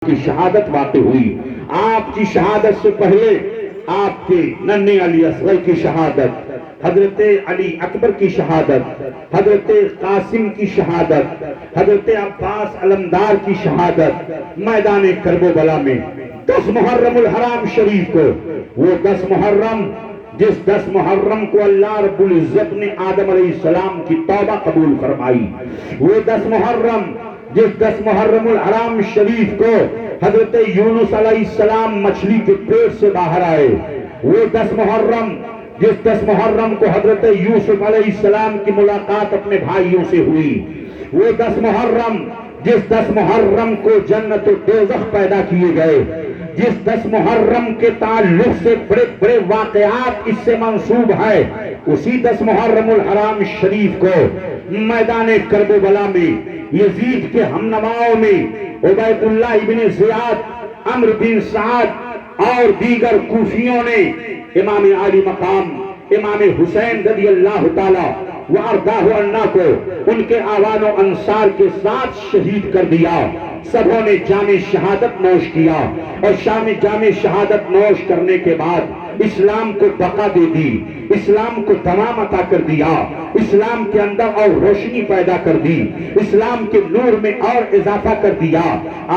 کی شہادت واقع ہوئی. آپ کی شہادت سے پہلے آپ کے ننھے علی اصغر کی شہادت، حضرت علی اکبر کی شہادت، حضرت قاسم کی شہادت، حضرت عباس علمدار کی شہادت میدان کربلا میں 10 محرم الحرام شریف کو، وہ 10 محرم جس 10 محرم کو اللہ رب العزت نے آدم علیہ السلام کی توبہ قبول فرمائی، وہ 10 محرم جس 10 محرم الحرام شریف کو حضرت یونس علیہ السلام مچھلی کے پیٹ سے باہر آئے، وہ 10 محرم جس 10 محرم کو حضرت یوسف علیہ السلام کی ملاقات اپنے بھائیوں سے ہوئی، وہ 10 محرم جس 10 محرم کو جنت و دوزخ پیدا کیے گئے، جس 10 محرم کے تعلق سے بڑے بڑے واقعات اس سے منسوب ہے، اسی 10 محرم الحرام شریف کو میدان کربلا میں یزید کے ہمنواؤں میں عبید اللہ ابن زیاد، عمرو بن سعد اور دیگر کوفیوں نے امام عالی مقام امام حسین رضی اللہ تعالی وارضاہ عنہ کو ان کے آوان و انصار کے ساتھ شہید کر دیا. سبوں نے جام شہادت نوش کیا اور جام شہادت نوش کرنے کے بعد اسلام کو بقا دے دی، اسلام کو تمام عطا کر دیا، اسلام کے اندر اور روشنی پیدا کر دی، اسلام کے نور میں اور اضافہ کر دیا.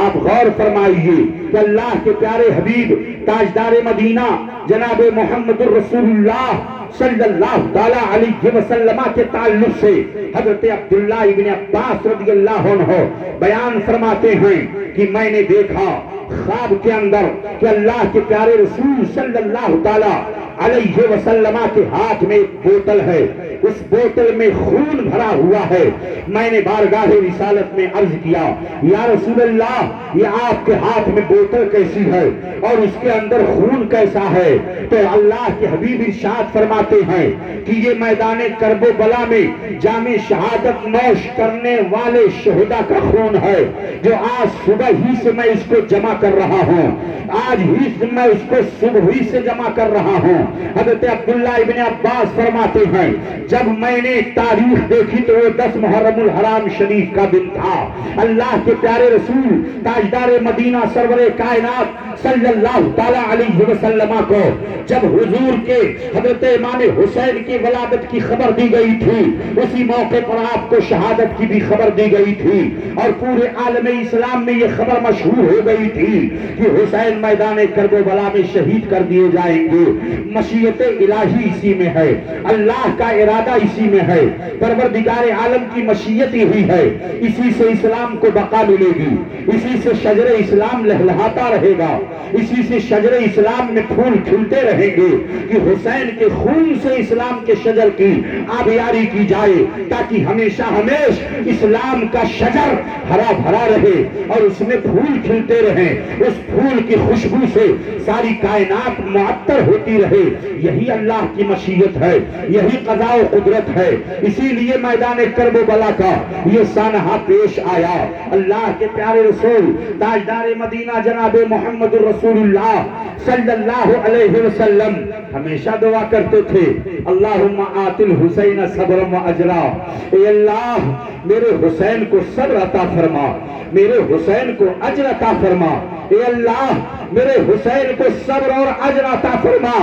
آپ غور فرمائیے کہ اللہ کے پیارے حبیب تاجدار مدینہ جناب محمد الرسول اللہ صلی اللہ تعالی علیہ وسلم کے تعلق سے حضرت عبداللہ ابن عباس رضی اللہ عنہ بیان فرماتے ہیں کہ میں نے دیکھا خواب کے اندر کہ اللہ کے پیارے رسول صلی اللہ تعالی علیہ وسلم کے ہاتھ میں ایک بوتل ہے، اس بوتل میں خون بھرا ہوا ہے. میں نے بارگاہ رسالت میں عرض کیا یا رسول اللہ یہ آپ کے ہاتھ میں بوتل کیسی ہے اور اس کے اندر خون کیسا ہے؟ تو اللہ کے حبیب ارشاد فرماتے ہیں کہ یہ میدان کربلا میں جام شہادت نوش کرنے والے شہداء کا خون ہے جو آج صبح ہی سے میں اس کو جمع کر رہا ہوں، آج ہی سے میں اس کو صبح ہی سے جمع کر رہا ہوں. حضرت عبداللہ ابن عباس فرماتے ہیں جب میں نے تاریخ دیکھی تو وہ 10 محرم الحرام شریف کا دن تھا. اللہ کے پیارے رسول تاجدار مدینہ سرور کائنات صلی اللہ تعالی علیہ وسلم کو جب حضور کے حضرت امام حسین کی ولادت کی خبر دی گئی تھی، اسی موقع پر آپ کو شہادت کی بھی خبر دی گئی تھی اور پورے عالم اسلام میں یہ خبر مشہور ہو گئی تھی کہ حسین میدان کربلا میں شہید کر دیے جائیں گے. مشیت الہی اسی میں ہے، اللہ کا ارادہ اسی میں ہے، پروردگار عالم کی مشیت یہی ہے. اسی سے اسلام کو بقا ملے گی، اسی سے شجر اسلام لہلہاتا رہے گا، اسی سے شجر اسلام میں پھول کھلتے رہیں گے کہ حسین کے خون سے اسلام کے شجر کی آبیاری کی جائے تاکہ ہمیشہ اسلام کا شجر ہرا بھرا رہے اور اس میں پھول کھلتے رہیں، اس پھول کی خوشبو سے ساری کائنات معطر ہوتی رہے. یہی اللہ کی مشیت ہے، یہی قضاء و قدرت ہے. اسی لیے میدان کربلا کا یہ سانحہ پیش آیا. اللہ کے پیارے رسول تاجدار مدینہ جناب محمد الرسول اللہ صلی اللہ علیہ وسلم ہمیشہ دعا کرتے تھے اللہم آت الحسین صبرا و اجرا. اے اللہ میرے حسین کو صبر عطا فرما، میرے حسین کو اجر عطا فرما. اے اللہ میرے حسین کو صبر اور اجر عطا فرما.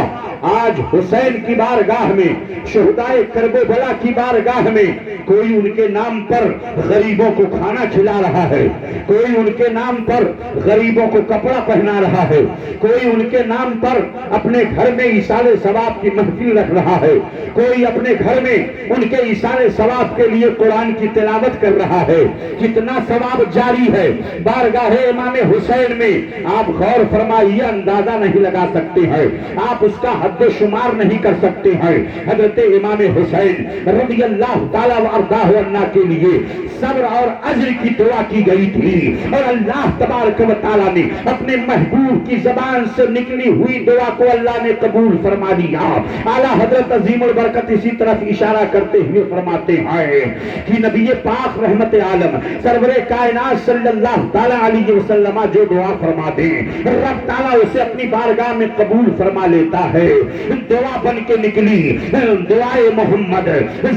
آج حسین کی بارگاہ میں، شہداء کربلا کی بارگاہ میں کوئی ان کے نام پر غریبوں کو کھانا کھلا رہا ہے، کوئی ان کے نام پر غریبوں کو کپڑا پہنا رہا ہے، کوئی ان کے نام پر اپنے گھر میں ایصال ثواب کی محفل رکھ رہا ہے، کوئی اپنے گھر میں ان کے ایصال ثواب کے لیے قرآن کی تلاوت کر رہا ہے. کتنا ثواب جاری ہے بارگاہ امام حسین میں، آپ غور فرمائیے، اندازہ نہیں لگا سکتے ہیں، آپ اس کا حد و شمار نہیں کر سکتے ہیں. حضرت امام حسین رضی اللہ تعالی وارضاہ عنہ کے لیے صبر اور اجر کی دعا کی گئی تھی اور اللہ تبارک و تعالی نے اپنے محبوب کی زبان سے نکلی ہوئی دعا کو اللہ نے قبول فرما لیا. اعلیٰ حضرت عظیم البرکت اسی طرف اشارہ کرتے ہوئے فرماتے ہیں کہ نبی پاک رحمت عالم سرور کائنات صلی اللہ تعالی علیہ وسلم جو دعا فرما دیں رب تعالیٰ اسے اپنی بارگاہ میں قبول فرما لیتا ہے. دعا بن کے نکلی دعائے محمد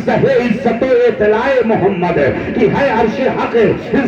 زہ عزت و اطلاع محمد کہ ہے عرش حق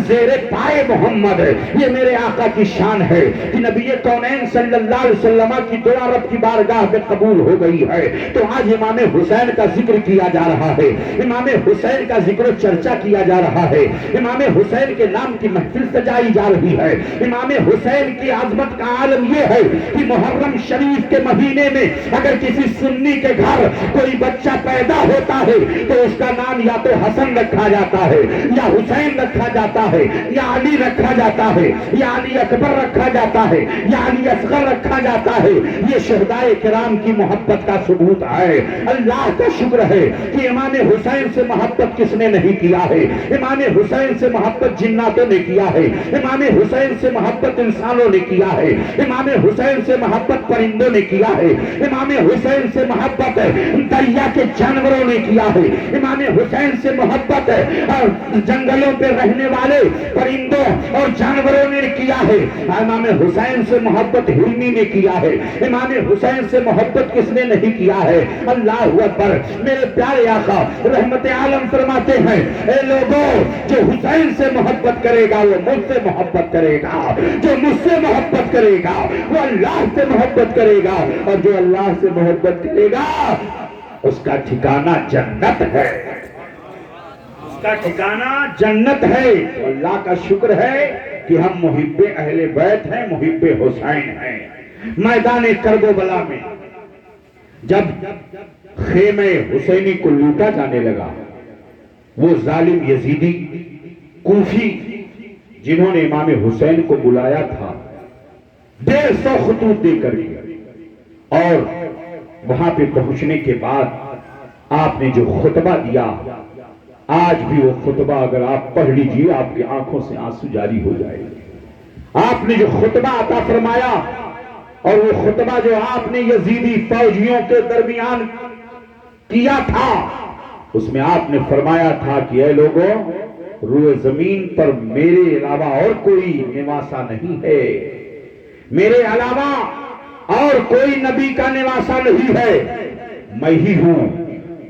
زیر پائے محمد. یہ میرے آقا کی شان ہے کہ نبی کونین صلی اللہ علیہ وسلم کی دعا رب کی بارگاہ میں قبول ہو گئی ہے. تو آج امام حسین کا ذکر کیا جا رہا ہے, امام حسین کا ذکر و چرچا کیا جا رہا ہے, امام حسین کے نام کی محفل سجائی جا رہی ہے. امام حسین کی عظمت کا عالم یہ ہے کہ محرم شریف کے مہینے میں اگر کسی سنی کے گھر کوئی بچہ پیدا ہوتا ہے تو اس کا نام یا تو حسن رکھا جاتا ہے, یا حسین رکھا جاتا ہے, یا علی رکھا جاتا ہے, یا علی اکبر رکھا جاتا ہے, یا علی اصغر رکھا جاتا ہے. یہ شہدائے کرام کی محبت کا ثبوت ہے. اللہ کا شکر ہے کہ امام حسین سے محبت کس نے نہیں کیا ہے. امام حسین سے محبت جناتوں نے کیا ہے, امام حسین سے محبت انسانوں نے کیا ہے, امام حسین سے محبت پرندوں نے کیا ہے, امام حسین سے محبت دریا کے جانوروں نے کیا ہے, امام حسین سے محبت جنگلوں پہ رہنے والے پرندوں اور جانوروں نے کیا ہے, امام حسین سے محبت ہرنی نے کیا ہے. امام حسین سے محبت کس نے نہیں کیا ہے؟ اللہ اکبر. میرے پیارے آقا رحمت عالم فرماتے ہیں اے لوگوں, جو حسین سے محبت کرے گا وہ مجھ سے محبت کرے گا, جو مجھ سے محبت کرے گا وہ اللہ سے محبت کرے گا, اور جو اللہ سے محبت کرے گا اس کا ٹھکانہ جنت ہے, اس کا ٹھکانہ جنت ہے. اللہ کا شکر ہے کہ ہم محب اہل بیت ہیں, محب حسین ہیں. میدان کربلا میں جب خیمہ حسینی کو لوٹا جانے لگا, وہ ظالم یزیدی کوفی جنہوں نے امام حسین کو بلایا تھا 150 خطوط دے کر کے, اور وہاں پہ پہنچنے کے بعد آپ نے جو خطبہ دیا, آج بھی وہ خطبہ اگر آپ پڑھ لیجئے آپ کی آنکھوں سے آنسو جاری ہو جائے گا. آپ نے جو خطبہ عطا فرمایا, اور وہ خطبہ جو آپ نے یزیدی فوجیوں کے درمیان کیا تھا, اس میں آپ نے فرمایا تھا کہ اے لوگوں, روئے زمین پر میرے علاوہ اور کوئی نواسا نہیں ہے, میرے علاوہ اور کوئی نبی کا نواسا نہیں ہے, میں ہی ہوں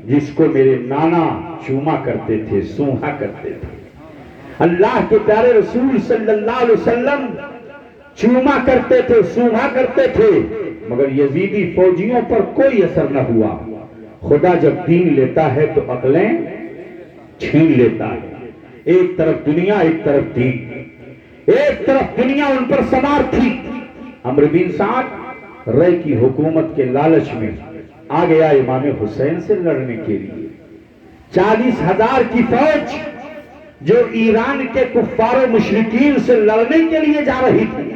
جس کو میرے نانا چوما کرتے تھے, سونہا کرتے تھے. اللہ کے پیارے رسول صلی اللہ علیہ وسلم چوما کرتے تھے, سونہا کرتے تھے, مگر یزیدی فوجیوں پر کوئی اثر نہ ہوا. خدا جب دین لیتا ہے تو عقلیں چھین لیتا ہے. ایک طرف دنیا, ایک طرف دین, ایک طرف دنیا ان پر سوار تھی. عمرو بن سعد رے کی حکومت کے لالچ میں آ گیا امام حسین سے لڑنے کے لیے. 40,000 کی فوج جو ایران کے کفار و مشرکین سے لڑنے کے لیے جا رہی تھی,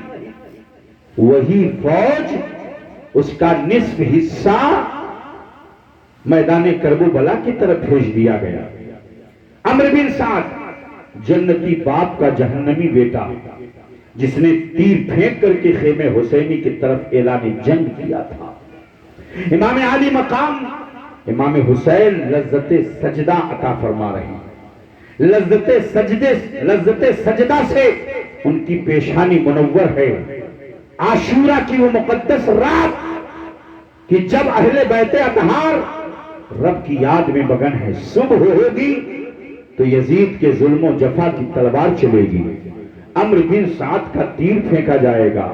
وہی فوج اس کا نصف حصہ میدان کربلا کی طرف بھیج دیا گیا. عمرو بن سعد جنتی باپ کا جہنمی بیٹا, جس نے تیر پھینک کر کے خیمہ حسینی کی طرف اعلان جنگ کیا تھا. امام علی مقام امام حسین لذت سجدہ عطا فرما رہے ہیں. لذت سجدہ سے ان کی پیشانی منور ہے. عاشورہ کی وہ مقدس رات کہ جب اہل بیت اطہار رب کی یاد میں مگن ہے, صبح ہوگی تو یزید کے ظلم و جفا کی تلوار چلے گی, عمرو بن سعد کا تیر پھینکا جائے گا,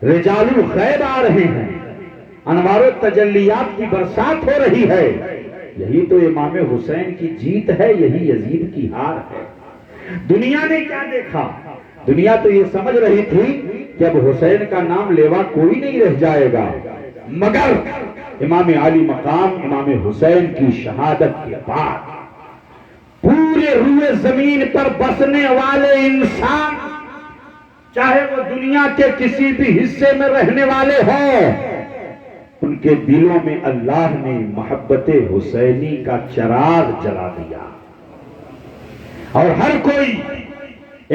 رجال الغیب آ رہے ہیں, انوار و تجلیات کی برسات ہو رہی ہے. یہی تو امام حسین کی جیت ہے, یہی یزید کی ہار ہے. دنیا نے کیا دیکھا؟ دنیا تو یہ سمجھ رہی تھی کہ اب حسین کا نام لیوا کوئی نہیں رہ جائے گا, مگر امام علی مقام امام حسین کی شہادت کے بعد پورے روئے زمین پر بسنے والے انسان, چاہے وہ دنیا کے کسی بھی حصے میں رہنے والے ہوں, ان کے دلوں میں اللہ نے محبت حسینی کا چراغ جلا دیا, اور ہر کوئی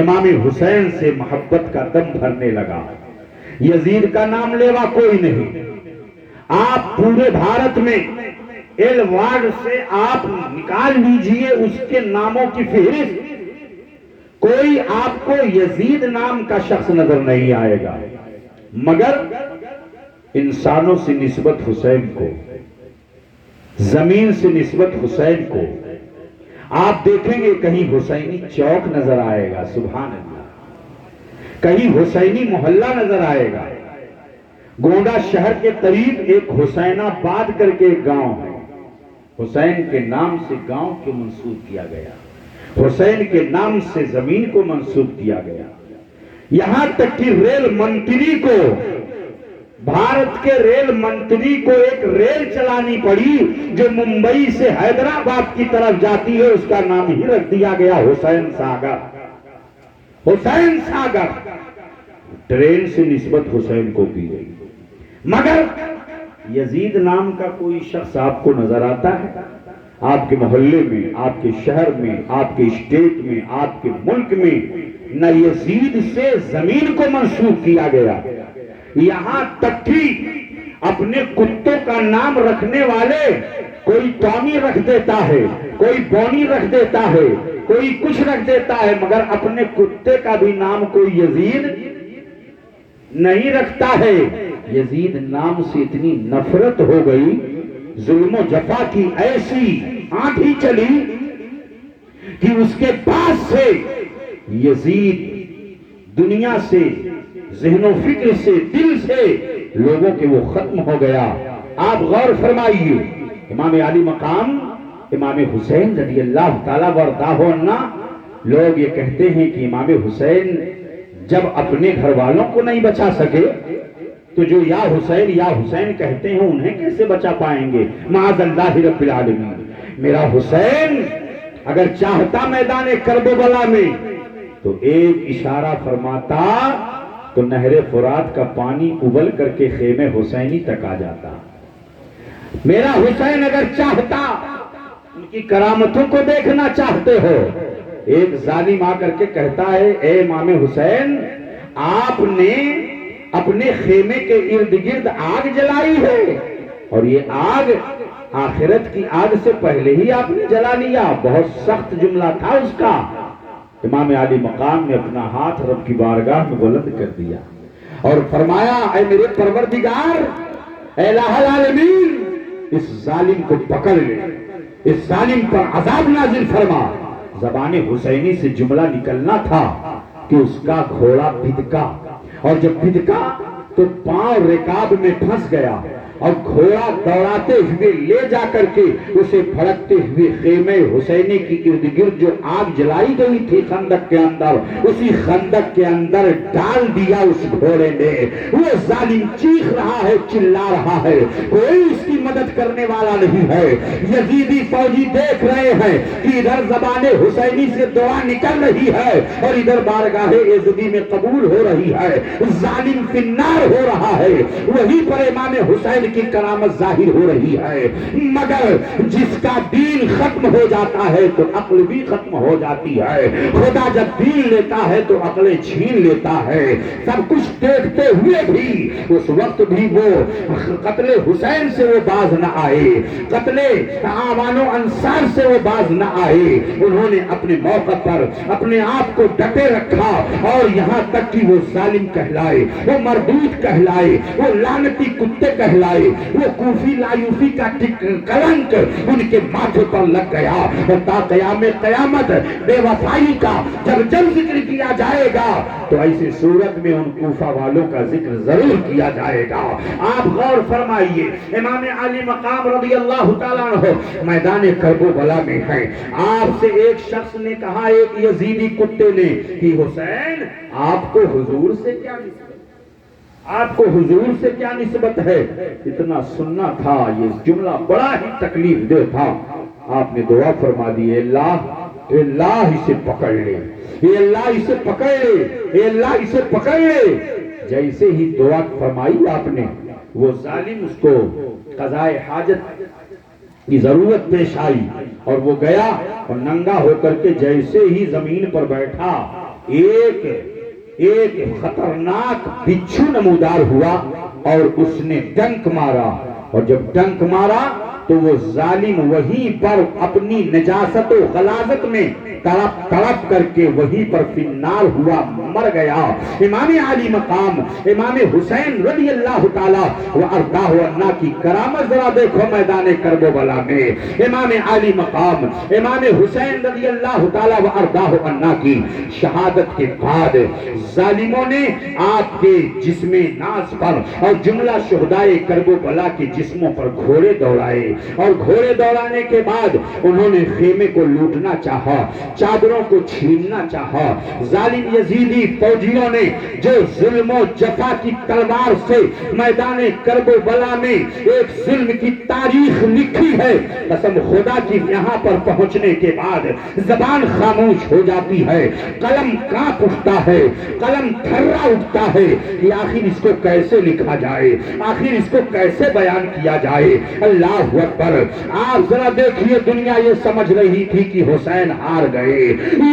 امام حسین سے محبت کا دم بھرنے لگا. یزید کا نام لیوا کوئی نہیں. آپ پورے بھارت میں ایل وارڈ سے آپ نکال لیجئے اس کے ناموں کی فہرست, کوئی آپ کو یزید نام کا شخص نظر نہیں آئے گا. مگر انسانوں سے نسبت حسین کو، زمین سے نسبت حسین کو، آپ دیکھیں گے کہیں حسینی چوک نظر آئے گا، سبحان اللہ، کہیں حسینی محلہ نظر آئے گا۔ گونڈا شہر کے قریب ایک حسین آباد کر کے ایک گاؤں ہے، حسین کے نام سے گاؤں کو منسوب کیا گیا، حسین کے نام سے زمین کو منسوب کیا گیا، یہاں تک کہ ریل منتری کو، بھارت کے ریل منتری کو ایک ریل چلانی پڑی جو ممبئی سے حیدرآباد کی طرف جاتی ہے، اس کا نام ہی رکھ دیا گیا حسین ساگر، حسین ساگر، ٹرین سے نسبت حسین کو کی گئی۔ مگر یزید نام کا کوئی شخص آپ کو نظر آتا ہے آپ کے محلے میں، آپ کے شہر میں، آپ کے اسٹیٹ میں، آپ کے ملک میں؟ نہ یزید سے زمین کو منسوب کیا گیا، یہاں تک کہ اپنے کتوں کا نام رکھنے والے کوئی ٹامی رکھ دیتا ہے، کوئی بونی رکھ دیتا ہے، کوئی کچھ رکھ دیتا ہے، مگر اپنے کتے کا بھی نام کوئی یزید نہیں رکھتا ہے۔ یزید نام سے اتنی نفرت ہو گئی، ظلم و جفا کی ایسی آندھی چلی کہ اس کے بعد سے یزید دنیا سے، ذہن و فکر سے، دل سے لوگوں کے وہ ختم ہو گیا۔ آپ غور فرمائیے، امام علی مقام امام حسین رضی اللہ تعالیٰ وارضاہ عنہ، لوگ یہ کہتے ہیں کہ امام حسین جب اپنے گھر والوں کو نہیں بچا سکے تو جو یا حسین کہتے ہیں انہیں کیسے بچا پائیں گے؟ معاذ اللہ رب العالمین۔ میرا حسین اگر چاہتا میدان کربلا میں تو ایک اشارہ فرماتا تو نہر فرات کا پانی ابل کر کے خیمے حسینی تک آ جاتا۔ میرا حسین اگر چاہتا، ان کی کرامتوں کو دیکھنا چاہتے ہو، ایک ظالم آ کر کے کہتا ہے، اے امام حسین، آپ نے اپنے خیمے کے ارد گرد آگ جلائی ہے، اور یہ آگ آخرت کی آگ سے پہلے ہی آپ نے جلا لیا۔ بہت سخت جملہ تھا اس کا۔ امام علی مقام نے اپنا ہاتھ رب کی بارگاہ میں بلند کر دیا اور فرمایا، اے میرے پروردگار، اے الہ العالمین، اس ظالم کو پکڑ لے، اس ظالم پر عذاب نازل فرما۔ زبان حسینی سے جملہ نکلنا تھا کہ اس کا گھوڑا بھدکا، اور جب بھدکا تو پاؤں رکاب میں پھنس گیا، اور گھوڑا دوڑاتے ہوئے لے جا کر کے اسے بھڑکتے ہوئے خیمے حسینی کی ارد گرد جو آگ جلائی گئی تھی خندق کے اندر، اسی خندق کے اندر ڈال دیا اس گھوڑے نے۔ وہ ظالم چیخ رہا ہے، چلا رہا ہے، کوئی اس کی مدد کرنے والا نہیں ہے۔ یزیدی فوجی دیکھ رہے ہیں کہ ادھر زبان حسینی سے دعا نکل رہی ہے اور ادھر بارگاہ یزدی میں قبول ہو رہی ہے، ظالم فی النار ہو رہا ہے، وہیں پر امام حسین کی کرامت ظاہر ہو رہی ہے۔ مگر جس کا دین ختم ہو جاتا ہے تو عقل بھی ختم ہو جاتی ہے۔ خدا جب دین لیتا ہے تو عقلیں چھین لیتا ہے۔ سب کچھ دیکھتے ہوئے بھی اس وقت بھی وہ قتل حسین سے وہ باز نہ آئے، قتل آوان و انصار سے وہ باز نہ آئے۔ انہوں نے اپنے موقع پر اپنے آپ کو ڈٹے رکھا، اور یہاں تک کہ وہ ظالم کہلائے، وہ مردود کہلائے، وہ لعنتی کتے کہلائے، وہ کوفی لایوفی کا کلنک ان کے ماتھے پر لگ گیا۔ اور تا قیام قیامت بے وفائی کا جب ذکر کیا جائے گا تو ایسی صورت میں ان کوفہ والوں کا ذکر ضرور کیا جائے گا۔ آپ غور فرمائیے، امام علی مقام رضی اللہ تعالیٰ عنہ میدان کربلا میں ہیں۔ آپ سے ایک شخص نے کہا، ایک یزیدی کتے نے، کہ حسین آپ کو حضور سے کیا نسبت، آپ کو حضور سے کیا نسبت ہے؟ اتنا سننا تھا، یہ جملہ بڑا ہی تکلیف دہ تھا۔ آپ نے دعا فرما دی، اے اللہ اسے پکڑ لے، اے اللہ اسے پکڑ لے، اے اللہ اسے پکڑ لے۔ جیسے ہی دعا فرمائی آپ نے، وہ ظالم اس کو قضائے حاجت کی ضرورت پیش آئی اور وہ گیا اور ننگا ہو کر کے جیسے ہی زمین پر بیٹھا، ایک خطرناک بچھو نمودار ہوا اور اس نے ڈنک مارا، اور جب ڈنک مارا تو وہ ظالم وہیں پر اپنی نجاست و غلاظت میں تڑپ کر کے وہیں پر فی النار ہوا، مر گیا امام علی مقام امام حسین رضی اللہ تعالی وارضاہ عنہ کی کرامت ذرا دیکھو میدان کربلا میں. امام علی مقام امام حسین رضی اللہ تعالی وارضاہ عنہ کی شہادت کے بعد ظالموں نے آپ کے جسم ناز پر اور جملہ شہدائے کربلا کے جسموں پر گھوڑے دوڑائے اور گھوڑے دوڑانے کے بعد انہوں نے خیمے کو لوٹنا چاہا, چادروں کو چھیننا چاہا. ظالم یزیدی فوجیوں نے جو ظلم و جفا کی تلوار سے میدان کربلا میں ایک ظلم کی تاریخ لکھی ہے, قسم خدا کی یہاں پر پہنچنے کے بعد زبان خاموش ہو جاتی ہے, قلم کانپ اٹھتا ہے, قلم تھرا اٹھتا ہے کہ آخر اس کو کیسے لکھا جائے, آخر اس کو کیسے بیان کیا جائے. اللہ اکبر. آپ ذرا دیکھیے دنیا یہ سمجھ رہی تھی کہ حسین ہار گئے,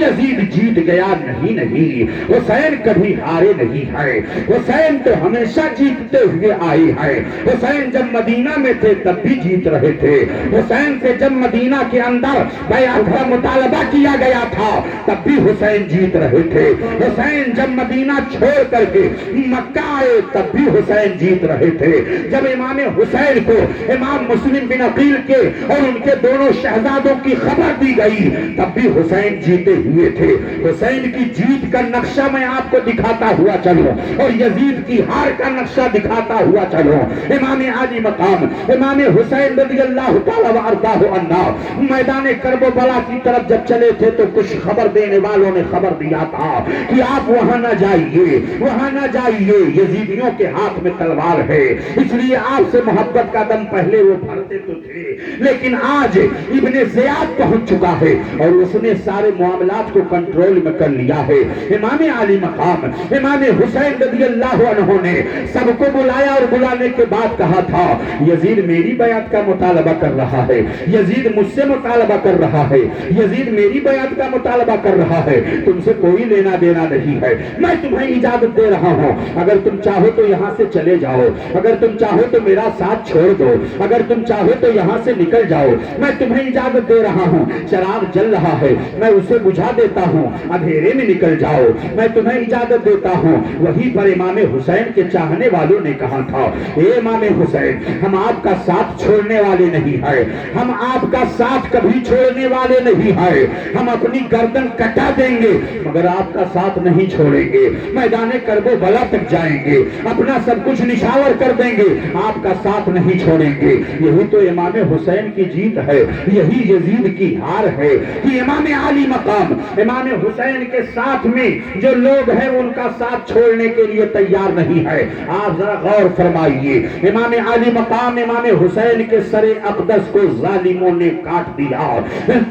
یزید جیت گیا. نہیں, حسین کبھی ہارے نہیں ہے, حسین تو ہمیشہ جیتتے ہوئے آئے ہیں. حسین جب مدینہ میں تھے تب بھی جیت رہے تھے, حسین سے جب مدینہ کے اندر بیعت کا مطالبہ کیا گیا تھا تب بھی حسین جیت رہے تھے. حسین جب مدینہ چھوڑ کر کے مکہ آئے تب بھی حسین جیت رہے تھے. جب امام حسین کو امام مسلم بن عقیل کے اور ان کے دونوں شہزادوں کی خبر دی گئی تب بھی حسین جیتے ہوئے تھے. حسین کی جیت کا نقشہ میں آپ کو دکھاتا ہوا چلوں اور یزید کی ہار کا نقشہ دکھاتا ہوا چلوں. امام علی مقام امام حسین رضی اللہ تعالی وارضاہ عنہ میدان کربلا کی طرف جب چلے تھے تو کچھ خبر دینے والوں نے خبر دیا تھا کہ آپ وہاں نہ جائیے, وہاں نہ جائیے, یزیدیوں کے ہاتھ میں تلوار ہے. اس لیے آپ سے محبت کا دم پہلے وہ بھرتے تو تھے لیکن آج ابن زیاد پہنچ چکا ہے اور اس نے سارے معاملات کو کنٹرول میں کر لیا ہے. امام علی مقام امام حسین رضی اللہ عنہ نے سب کو بلایا اور بلانے کے بعد کہا تھا یزید میری بیعت کا مطالبہ کر رہا ہے, یزید مجھ سے مطالبہ کر رہا ہے, یزید میری بیعت کا مطالبہ کر رہا ہے, تم سے کوئی لینا دینا نہیں ہے, میں تمہیں اجازت دے رہا ہوں, اگر تم چاہو تو یہاں سے چلے جاؤ, اگر تم چاہو تو میرا ساتھ چھوڑ دو, اگر تم چاہو تو یہاں سے نکل جاؤ, میں تمہیں اجازت دے رہا ہوں. چراغ جل رہا ہے میں اسے بجھا دیتا ہوں, اندھیرے میں نکل جاؤ, میں تمہیں اجازت دیتا ہوں. وہیں پر امام حسین کے چاہنے والوں نے کہا تھا اے امام حسین ہم آپ کا ساتھ چھوڑنے والے نہیں ہیں, ہم آپ کا ساتھ کبھی چھوڑنے والے نہیں ہیں, ہم اپنی گردن کٹا دیں گے مگر آپ کا ساتھ نہیں چھوڑیں گے, میدان کربلا تک جائیں گے, اپنا سب کچھ نشاور کر دیں گے, آپ کا ساتھ نہیں چھوڑیں گے. یہی تو امام حسین کی جیت ہے, یہی یزید کی ہار ہے کہ امام علی مقام امام حسین کے ساتھ میں جو لوگ ہیں ان کا ساتھ چھوڑنے کے لیے تیار نہیں ہے. آپ ذرا غور فرمائیے, امام علی مقام امام حسین کے سر اقدس کو ظالموں نے کاٹ دیا,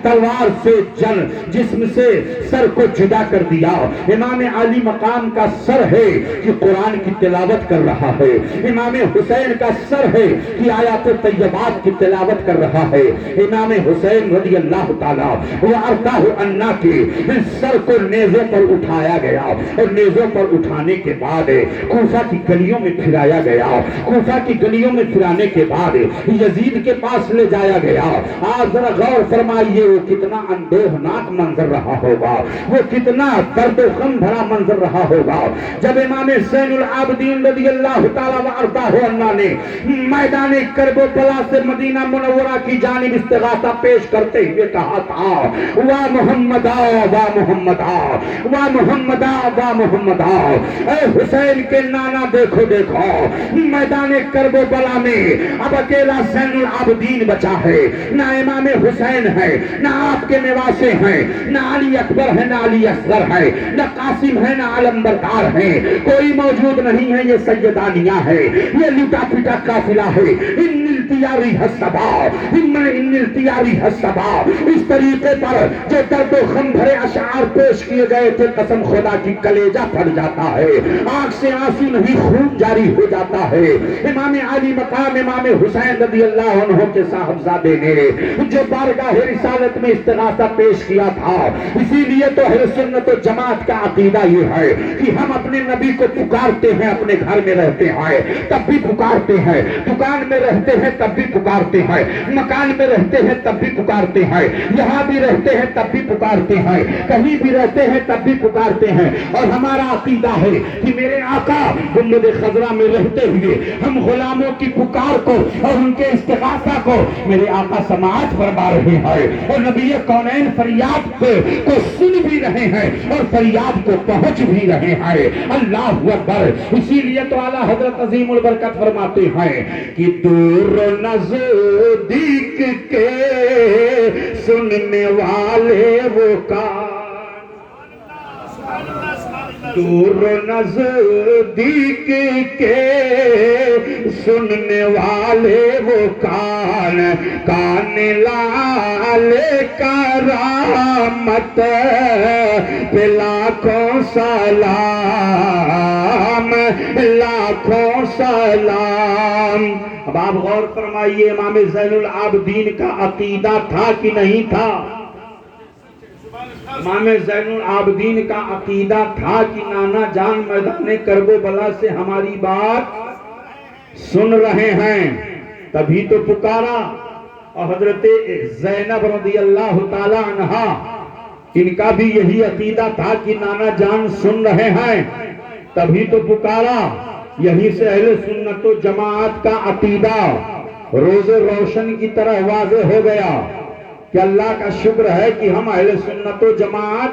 تلوار سے جسم سے سر کو جدا کر دیا. امام علی مقام کا سر ہے کہ قرآن کی تلاوت کر رہا ہے, امام حسین کا سر ہے کہ آیات طیبات کی تلاوت کر رہا ہے. امام حسین رضی اللہ تعالیٰ وارضاہ عنہ کے سر کو نیزوں پر اٹھایا گیا اور نیزوں پر اٹھانے کے بعد کوفہ کی گلیوں میں پھرایا گیا, کوفہ کی گلیوں میں پھرانے کے بعد یزید کے پاس لے جایا گیا. آپ ذرا غور فرمائیے وہ کتنا اندوہناک منظر رہا ہوگا, وہ کتنا درد و غم بھرا منظر رہا ہوگا جب امام زین العابدین رضی اللہ تعالی وارضاہ عنہ نے میدان کربلا سے مدینہ منورہ کی جانب استغاثہ پیش کرتے ہوئے کہا تھا وا محمدا وا محمدا وا محمدا وا محمدا. اے حسین کے نانا دیکھو دیکھو میدان کربلا میں اب اکیلا زین العابدین بچا ہے, نہ امام حسین ہے, نہ آپ کے نواسے ہیں, نہ علی اکبر ہے, نہ علی اصغر ہے, نہ قاسم ہے, نہ علمبردار ہے, کوئی موجود نہیں ہے. یہ سیدانیہ ہے, یہ لٹا پٹا قافلہ ہے. ان التیاری حسبا ان التیاری حسبا. اس طریقے پر جو درد و غم بھرے اشعار پیش کیے گئے تھے قسم خدا کی کلیجہ پھٹ جاتا ہے, آنکھ سے آنسو نہیں خون جاری ہو جاتا ہے. امام علی مقام امام حسین رضی اللہ عنہ کے صاحبزادے نے جو بارگاہ رسالت میں استغاثہ پیش کیا تھا, اسی لیے تو اہل سنت و جماعت کا عقیدہ یہ ہے کہ ہم اپنے نبی کو پکارتے ہیں, اپنے گھر میں رہتے ہیں تب بھی پکارتے ہیں, دکان میں رہتے ہیں تب بھی پکارتے ہیں، مکان میں رہتے ہیں تب بھی پکارتے ہیں، یہاں بھی رہتے ہیں تب بھی پکارتے ہیں، کہیں بھی رہتے ہیں تب بھی پکارتے ہیں۔ اور ہمارا عقیدہ ہے کہ میرے آقا گنبد خضرا میں رہتے ہوئے ہم غلاموں کی پکار کو اور ان کے استغاثہ کو میرے آقا سماعت فرما رہے ہیں، اور نبی کونین فریاد کو سن بھی رہے ہیں اور فریاد کو پہنچ بھی رہے ہیں۔ اللہ اکبر۔ اسی لیے تو اعلیٰ حضرت عظیم البرکت فرماتے ہیں کہ دور نزدیک کے سننے والے وہ کان، دور نزدیک کے سننے والے وہ کان، کان لال کرامت پہ لاکھوں سلام، لاکھوں سلام۔ اب آپ غور فرمائیے امام زین العابدین کا عقیدہ تھا کہ نہیں تھا؟ امام زین العابدین کا عقیدہ تھا کہ نانا جان میدان کرب و بلا سے ہماری بات سن رہے ہیں، تبھی تو پکارا۔ اور حضرت زینب رضی اللہ تعالی عنہا ان کا بھی یہی عقیدہ تھا کہ نانا جان سن رہے ہیں، تبھی تو پکارا۔ یہی سے اہل سنت و جماعت کا عقیدہ روز روشن کی طرح واضح ہو گیا کہ اللہ کا شکر ہے کہ ہم اہل سنت و جماعت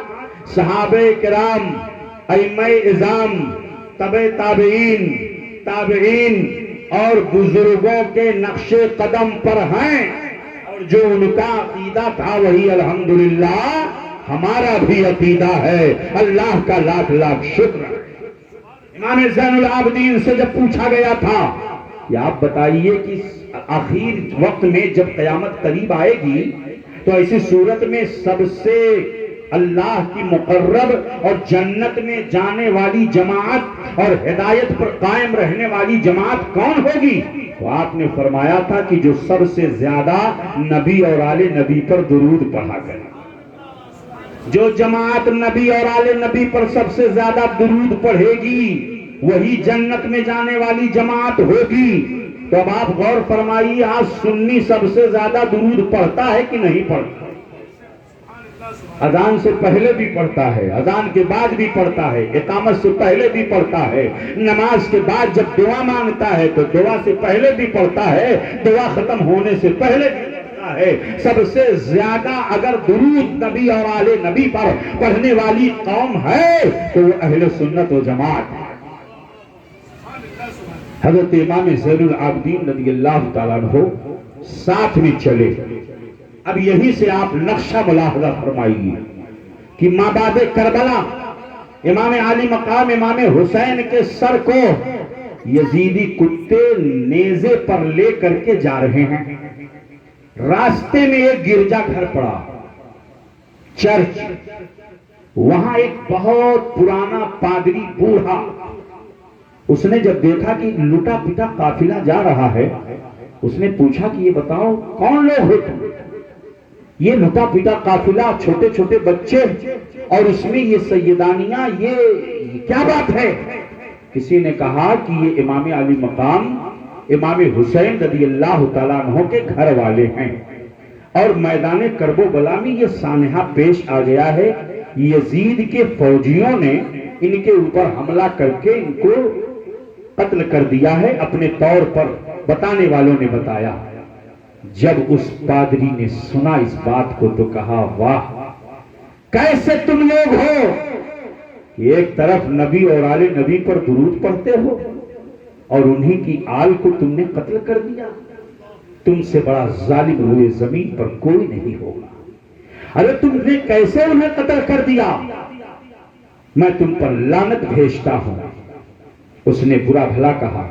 صحابہ کرام، ائمہ اعظام، تابعین اور بزرگوں کے نقش قدم پر ہیں، اور جو ان کا عقیدہ تھا وہی الحمدللہ ہمارا بھی عقیدہ ہے۔ اللہ کا لاکھ لاکھ شکر ہے۔ امام زین العابدین سے جب پوچھا گیا تھا کہ آپ بتائیے کہ آخر وقت میں جب قیامت قریب آئے گی تو ایسی صورت میں سب سے اللہ کی مقرب اور جنت میں جانے والی جماعت اور ہدایت پر قائم رہنے والی جماعت کون ہوگی؟ تو آپ نے فرمایا تھا کہ جو سب سے زیادہ نبی اور آل نبی پر درود پڑھا کرے۔ جو جماعت نبی اور آل نبی پر سب سے زیادہ درود پڑھے گی وہی جنت میں جانے والی جماعت ہوگی۔ تو اب آپ غور فرمائیے، آج سنی سب سے زیادہ درود پڑھتا ہے کہ نہیں پڑھتا؟ اذان سے پہلے بھی پڑھتا ہے، اذان کے بعد بھی پڑھتا ہے، اقامت سے پہلے بھی پڑھتا ہے، نماز کے بعد جب دعا مانگتا ہے تو دعا سے پہلے بھی پڑھتا ہے، دعا ختم ہونے سے پہلے بھی پڑھتا ہے۔ سب سے زیادہ اگر درود نبی اور آل نبی پر پڑھنے والی قوم ہے تو وہ اہل سنت و جماعت ہے۔ حضرت امام زین العابدین رضی اللہ تعالیٰ عنہ ساتھ میں چلے۔ اب یہی سے آپ نقشہ ملاحظہ فرمائیے کہ مابعد کربلا امام علی مقام امام حسین کے سر کو یزیدی کتے نیزے پر لے کر کے جا رہے ہیں۔ راستے میں ایک گرجا گھر پڑا، چرچ، وہاں ایک بہت پرانا پادری بوڑھا، اس نے جب دیکھا کہ لٹا پٹا قافلہ جا رہا ہے، اس نے پوچھا کہ یہ بتاؤ کون لوگ ہو تم؟ یہ لٹا پٹا قافلہ، چھوٹے چھوٹے بچے، اور اس میں یہ سیدانیاں، یہ کیا بات ہے؟ کسی نے کہا کہ یہ امام علی مقام امام حسین رضی اللہ تعالیٰ عنہ کے گھر والے ہیں، اور میدان کرب و بلا میں یہ سانحہ پیش آ گیا ہے، یزید کے فوجیوں نے ان کے اوپر حملہ کر کے ان کو قتل کر دیا ہے، اپنے طور پر بتانے والوں نے بتایا۔ جب اس پادری نے سنا اس بات کو تو کہا واہ، کیسے تم لوگ ہو کہ ایک طرف نبی اور آل نبی پر درود پڑھتے ہو اور انہی کی آل کو تم نے قتل کر دیا؟ تم سے بڑا ظالم ہوئے زمین پر کوئی نہیں ہوگا۔ ارے تم نے کیسے انہیں قتل کر دیا؟ میں تم پر لعنت بھیجتا ہوں۔ اس نے برا بھلا کہا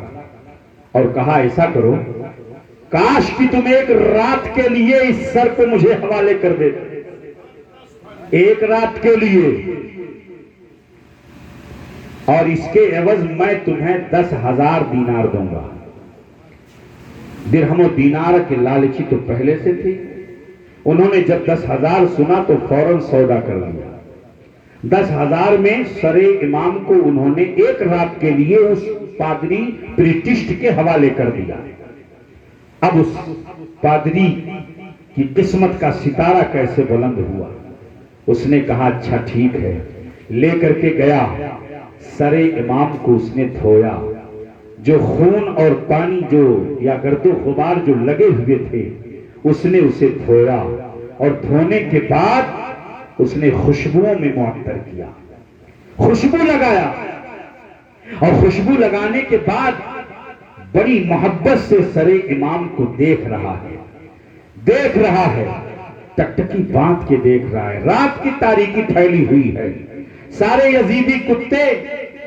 اور کہا ایسا کرو، کاش کہ تم ایک رات کے لیے اس سر کو مجھے حوالے کر دیتے، ایک رات کے لیے، اور اس کے عوض میں تمہیں 10,000 دینار دوں گا۔ درہم و دینار کے لالچی تو پہلے سے تھی، انہوں نے جب 10,000 سنا تو فوراً سودا کر لیا۔ 10,000 میں سر امام کو انہوں نے ایک رات کے لیے اس پادری برٹش کے حوالے کر دیا۔ اب اس پادری کی قسمت کا ستارہ کیسے بلند ہوا؟ اس نے کہا اچھا ٹھیک ہے، لے کر کے گیا، سر امام کو اس نے دھویا، جو خون اور پانی جو یا گرد و غبار جو لگے ہوئے تھے اس نے اسے دھویا، اور دھونے کے بعد اس نے خوشبوؤں میں معطر کیا، خوشبو لگایا، اور خوشبو لگانے کے بعد بڑی محبت سے سر امام کو دیکھ رہا ہے، ٹکٹکی باندھ کے دیکھ رہا ہے، رات کی تاریکی پھیلی ہوئی ہے، سارے یزیدی کتے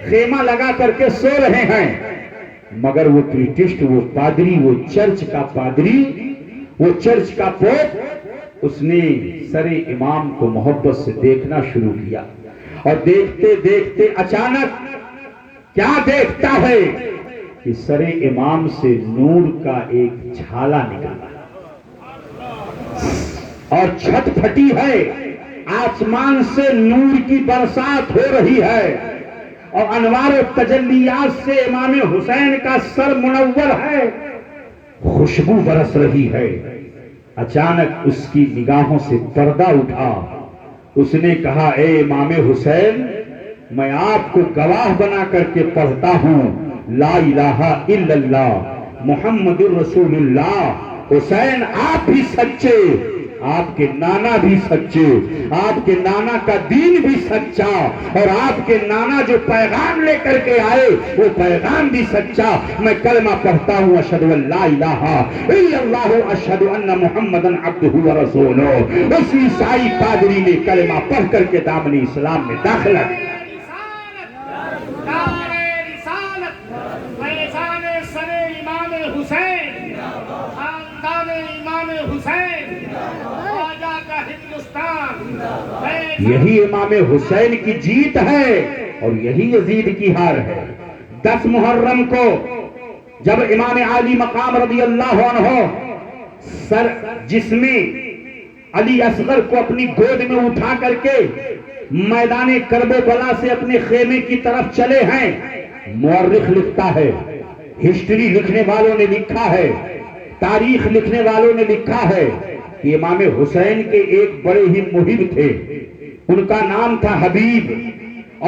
خیمہ لگا کر کے سو رہے ہیں، مگر وہ پریٹسٹ، وہ پادری، وہ چرچ کا پادری، وہ چرچ کا پوپ، اس نے سر امام کو محبت سے دیکھنا شروع کیا، اور دیکھتے دیکھتے اچانک کیا دیکھتا ہے کہ سر امام سے نور کا ایک جھالا نکلا اور چھت پھٹی ہے، آسمان سے نور کی برسات ہو رہی ہے، اور انوار و تجلیات سے امام حسین کا سر منور ہے، خوشبو برس رہی ہے۔ اچانک اس کی نگاہوں سے پردہ اٹھا، اس نے کہا اے امام حسین، میں آپ کو گواہ بنا کر کے پڑھتا ہوں، لا الہ الا اللہ محمد الرسول اللہ، حسین آپ بھی سچے، آپ کے نانا بھی سچے، آپ کے نانا کا دین بھی سچا، اور آپ کے نانا جو پیغام لے کر کے آئے وہ پیغام بھی سچا۔ میں کلمہ پڑھتا ہوں، اشہد ان لا الہ الا اللہ اشہد ان محمدًا عبدہ ورسولہ۔ اس عیسائی پادری نے کلمہ پڑھ کر کے دامن اسلام میں داخلہ کیا۔ یہی امام حسین کی جیت ہے اور یہی یزید کی ہار ہے۔ 10 محرم کو جب امام عالی مقام رضی اللہ عنہ سر جسم علی اصغر کو اپنی گود میں اٹھا کر کے میدان کربلا سے اپنے خیمے کی طرف چلے ہیں، مورخ لکھتا ہے، ہسٹری لکھنے والوں نے لکھا ہے، تاریخ لکھنے والوں نے لکھا ہے کہ امام حسین کے ایک بڑے ہی محب تھے، ان کا نام تھا حبیب،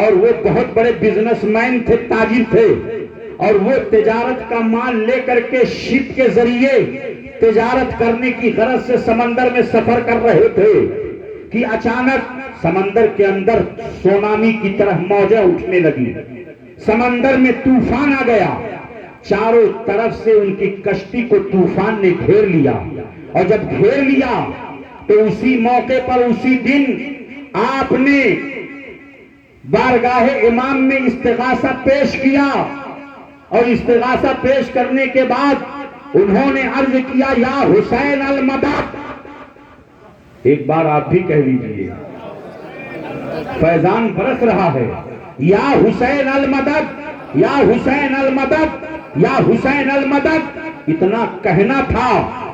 اور وہ بہت بڑے بزنس مین تھے، تاجر تھے، اور وہ تجارت کا مال لے کر کے شپ کے ذریعے تجارت کرنے کی غرض سے سمندر میں سفر کر رہے تھے کہ اچانک سمندر کے اندر سونامی کی طرح موجیں اٹھنے لگی، سمندر میں طوفان آ گیا، چاروں طرف سے ان کی کشتی کو طوفان نے گھیر لیا، اور جب گھیر لیا تو اسی موقع پر اسی دن آپ نے بارگاہ امام میں استغاثہ پیش کیا، اور استغاثہ پیش کرنے کے بعد انہوں نے عرض کیا یا حسین المدد۔ ایک بار آپ بھی کہہ لیجئے، فیضان برس رہا ہے، یا حسین المدد، یا حسین المدد، یا حسین المدد۔ اتنا کہنا تھا،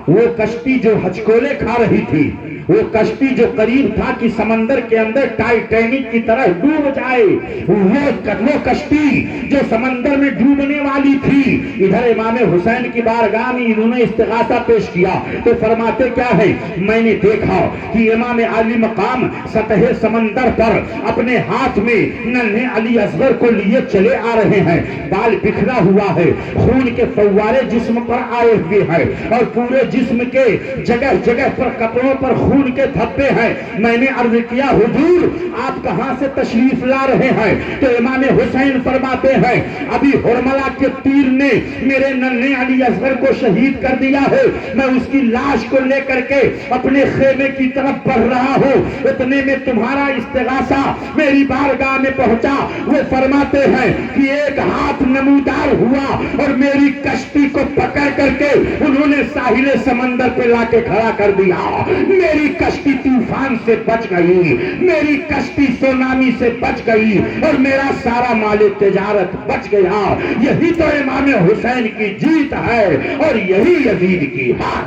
وہ کشتی جو ہچکولے کھا رہی تھی، وہ کشتی جو قریب تھا کہ سمندر کے اندر ٹائٹینک کی طرح ڈوب جائے، وہ کشتی جو سمندر میں ڈوبنے والی تھی، ادھر امام حسین کی بارگاہ میں انہوں نے استغاثہ پیش کیا تو فرماتے کیا ہے، میں نے دیکھا کہ امام عالی مقام سطح سمندر پر اپنے ہاتھ میں ننھے علی اصغر کو لیے چلے آ رہے ہیں، بال بکھرا ہوا ہے، خون کے فوارے جسم پر آئے ہوئے ہیں، اور پورے جسم کے جگہ جگہ پر کپڑوں پر خون کے دھبے ہیں۔ میں نے عرض کیا حضور آپ کہاں سے تشریف لا رہے ہیں؟ تو امام حسین فرماتے ہیں ابھی ہرملہ کے تیر نے میرے ننھے علی اصغر کو شہید کر دیا ہے، میں اس کی لاش کو لے کر کے اپنے خیمے کی طرف بڑھ رہا ہوں، اتنے میں تمہارا استغاثہ میری بارگاہ میں پہنچا۔ وہ فرماتے ہیں کہ ایک ہاتھ نمودار ہوا اور میری کشتی کو پکڑ کر کے انہوں نے ساحل سمندر پہ لا کے کھڑا کر دیا، میری کشتی طوفان سے بچ گئی، میری کشتی سونامی سے بچ گئی، اور میرا سارا مال تجارت بچ گیا۔ یہی تو امام حسین کی جیت ہے اور یہی یزید کی ہار۔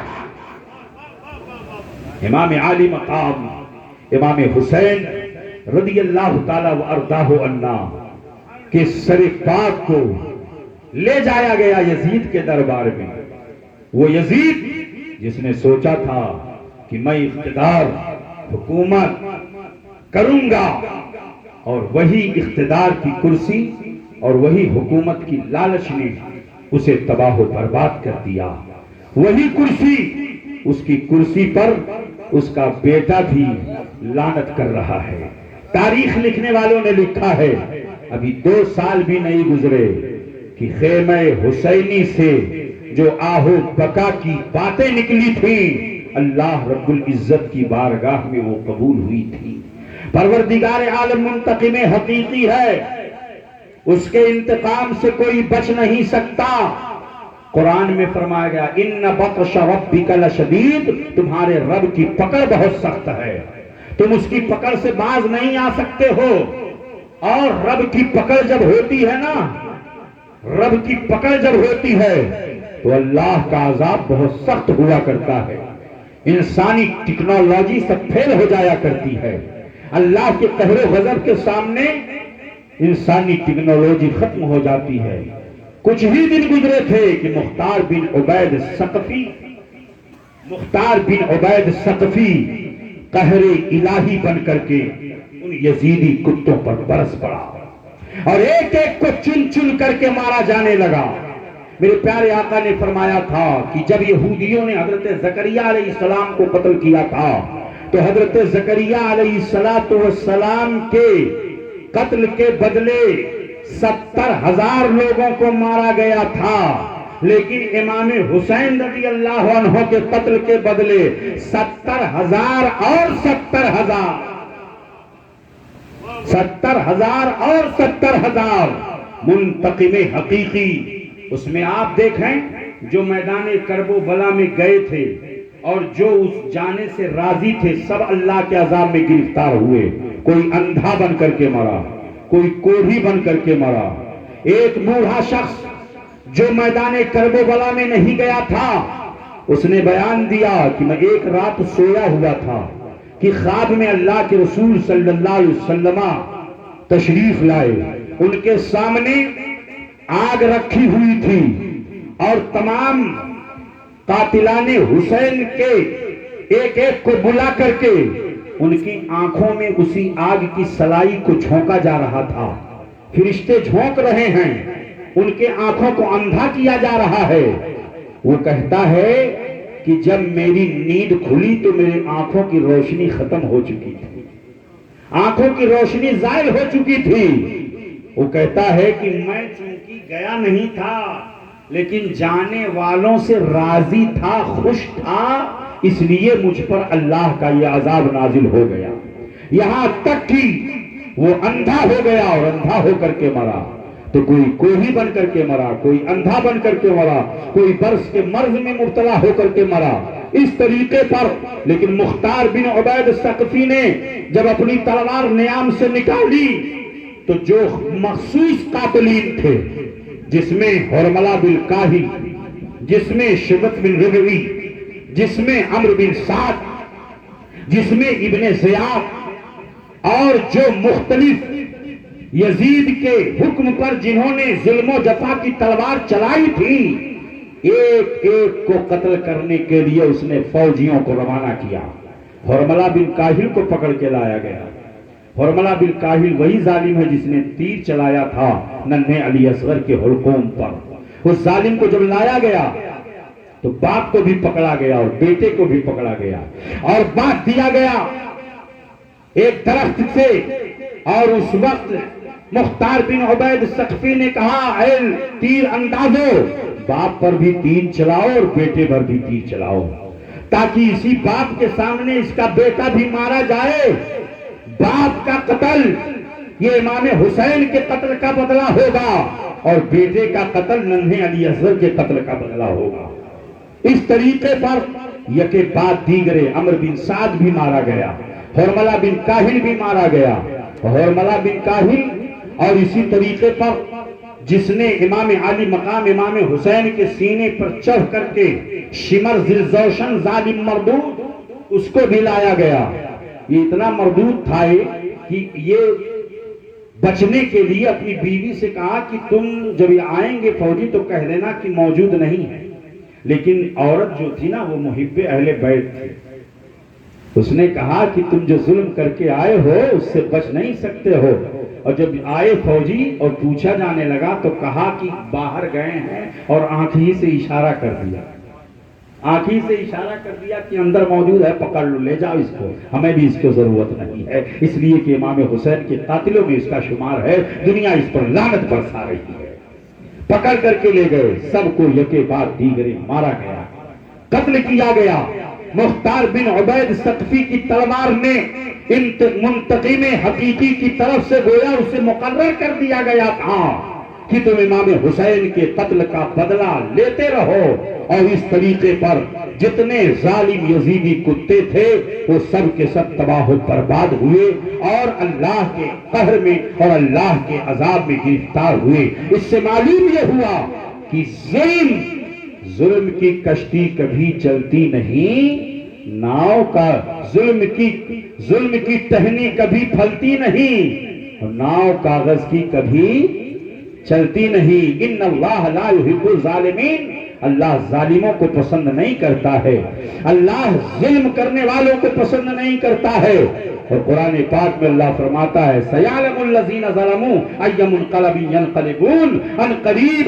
امام عالی مقام امام حسین رضی اللہ تعالی وارضاہ عنہ کے سر پاک کو لے جایا گیا یزید کے دربار میں، وہ یزید جس نے سوچا تھا کہ میں اقتدار حکومت کروں گا، اور وہی اقتدار کی کرسی اور وہی حکومت کی لالچ نے اسے تباہ و برباد کر دیا۔ وہی کرسی، اس کی کرسی پر اس کا بیٹا بھی لعنت کر رہا ہے۔ تاریخ لکھنے والوں نے لکھا ہے ابھی 2 سال بھی نہیں گزرے کہ خیمہ حسینی سے جو آہو بکا کی باتیں نکلی تھیں اللہ رب العزت کی بارگاہ میں وہ قبول ہوئی تھی۔ پروردگار عالم منتقم حقیقی ہے، اس کے انتقام سے کوئی بچ نہیں سکتا۔ قرآن میں فرمایا گیا ان بطش ربک لشدید، تمہارے رب کی پکڑ بہت سخت ہے، تم اس کی پکڑ سے باز نہیں آ سکتے ہو۔ اور رب کی پکڑ جب ہوتی ہے نا، رب کی پکڑ جب ہوتی ہے تو اللہ کا عذاب بہت سخت ہوا کرتا ہے۔ انسانی ٹیکنالوجی سب فیل ہو جایا کرتی ہے، اللہ کے قہر و غضب کے سامنے انسانی ٹیکنالوجی ختم ہو جاتی ہے۔ کچھ ہی دن گزرے تھے کہ مختار بن عبید ثقفی قہر الہی بن کر کے ان یزیدی کتوں پر برس پڑا اور ایک ایک کو چن چن کر کے مارا جانے لگا۔ میرے پیارے آقا نے فرمایا تھا کہ جب یہودیوں نے حضرت زکریا علیہ السلام کو قتل کیا تھا تو حضرت زکریا علیہ السلام کے قتل کے بدلے 70,000 لوگوں کو مارا گیا تھا، لیکن امام حسین رضی اللہ عنہ کے قتل کے بدلے 70,000 اور 70,000 منتقم حقیقی۔ اس میں آپ دیکھیں جو میدان کرب و بلا میں گئے تھے اور جو اس جانے سے راضی تھے سب اللہ کے عذاب میں گرفتار ہوئے۔ کوئی اندھا بن کر کے مرا، کوئی کوڑھی بن کر کے مرا۔ ایک بوڑھا شخص جو میدان کرب و بلا میں نہیں گیا تھا، اس نے بیان دیا کہ میں ایک رات سویا ہوا تھا کہ خواب میں اللہ کے رسول صلی اللہ علیہ وسلم تشریف لائے، ان کے سامنے آگ رکھی ہوئی تھی اور تمام قاتلان حسین کے ایک ایک کو بلا کر کے ان کی آنکھوں میں اسی آگ کی سلائی کو جھونکا جا رہا تھا۔ فرشتے جھونک رہے ہیں، ان کے آنکھوں کو اندھا کیا جا رہا ہے۔ وہ کہتا ہے کہ جب میری نیند کھلی تو میری آنکھوں کی روشنی ختم ہو چکی تھی، آنکھوں کی روشنی زائل ہو چکی تھی۔ وہ کہتا ہے کہ میں چونکہ گیا نہیں تھا لیکن جانے والوں سے راضی تھا، خوش تھا، اس لیے مجھ پر اللہ کا یہ عذاب نازل ہو گیا۔ یہاں تک کہ وہ اندھا ہو گیا اور اندھا ہو کر کے مرا، تو کوئی کوڑھی بن کر کے مرا، کوئی اندھا بن کر کے مرا، کوئی برس کے مرض میں مبتلا ہو کر کے مرا، اس طریقے پر۔ لیکن مختار بن عبید ثقفی نے جب اپنی تلوار نیام سے نکالی تو جو مخصوص قاتلین تھے، جس میں حرملہ بن کاہل، جس میں شبت بن ربعی، جس میں عمرو بن سعد، جس میں ابن زیاد، اور جو مختلف یزید کے حکم پر جنہوں نے ظلم و جفا کی تلوار چلائی تھی، ایک ایک کو قتل کرنے کے لیے اس نے فوجیوں کو روانہ کیا۔ حرملہ بن کاہل کو پکڑ کے لایا گیا۔ حرملہ بن کاہل وہی ظالم ہے جس نے تیر چلایا تھا ننھے علی اصغر کے حلقوم پر۔ اس ظالم کو جب لایا گیا تو باپ کو بھی پکڑا گیا اور بیٹے کو بھی پکڑا گیا اور بانٹ دیا گیا ایک درخت سے۔ اور اس وقت مختار بن عبید ثقفی نے کہا اے تیر اندازو، باپ پر بھی تیر چلاؤ اور بیٹے پر بھی تیر چلاؤ، تاکہ اسی باپ کے سامنے اس کا بیٹا بھی مارا جائے۔ باپ کا قتل یہ امام حسین کے قتل کا بدلہ ہوگا اور بیٹے کا قتل ننھے علی اصغر کے قتل کا بدلہ ہوگا۔ اس طریقے پر یکے بعد دیگرے عمرو بن سعد بھی مارا گیا، حرملہ بن کاہل بھی مارا گیا۔ حرملہ بن کاہل اور اسی طریقے پر جس نے امام علی مقام امام حسین کے سینے پر چڑھ کر کے شمر ذوالجوشن ظالم مردود، اس کو بھی لایا گیا۔ یہ اتنا مردود تھا کہ یہ بچنے کے لیے اپنی بیوی سے کہا کہ تم جب آئیں گے فوجی تو کہہ دینا کہ موجود نہیں ہے، لیکن عورت جو تھی نا وہ محب اہل بیت تھی. اس نے کہا کہ تم جو ظلم کر کے آئے ہو اس سے بچ نہیں سکتے ہو. اور جب آئے فوجی اور پوچھا جانے لگا تو کہا کہ باہر گئے ہیں اور آنکھ ہی سے اشارہ کر دیا. آنکھ ہی سے اشارہ کر دیا کہ اندر موجود ہے، پکڑ لو، لے جاؤ اس کو، ہمیں بھی اس کو ضرورت نہیں ہے. اس لیے کہ امام حسین کے قاتلوں میں اس کا شمار ہے. دنیا اس پر لعنت برسا رہی ہے. پکڑ کر کے لے گئے، سب کو یکے بعد دیگرے مارا گیا، قتل کیا گیا. مختار بن عبید ثقفی کی تلوار نے منتقم حقیقی کی طرف سے گویا اسے مقرر کر دیا گیا تھا کہ تم امام حسین کے قتل کا بدلہ لیتے رہو. اور اس طریقے پر جتنے ظالم یزیدی کتے تھے وہ سب کے سب تباہ و برباد ہوئے اور اللہ کے قہر میں اور اللہ کے عذاب میں گرفتار ہوئے. اس سے معلوم یہ ہوا کہ ظلم کی کشتی کبھی چلتی نہیں، ناؤ کا ظلم کی ٹہنی کبھی پھلتی نہیں، اور ناؤ کاغذ کی کبھی چلتی نہیں. ان اللہ لا یحب الظالمین، اللہ ظالموں کو پسند نہیں کرتا ہے، اللہ ظلم کرنے والوں کو پسند نہیں کرتا ہے. اور قرآن پاک میں اللہ فرماتا ہے سَيَعْلَمُ الَّذِينَ ظَلَمُوا أَيَّ مُنْقَلَبٍ يَنْقَلِبُونَ. ان قریب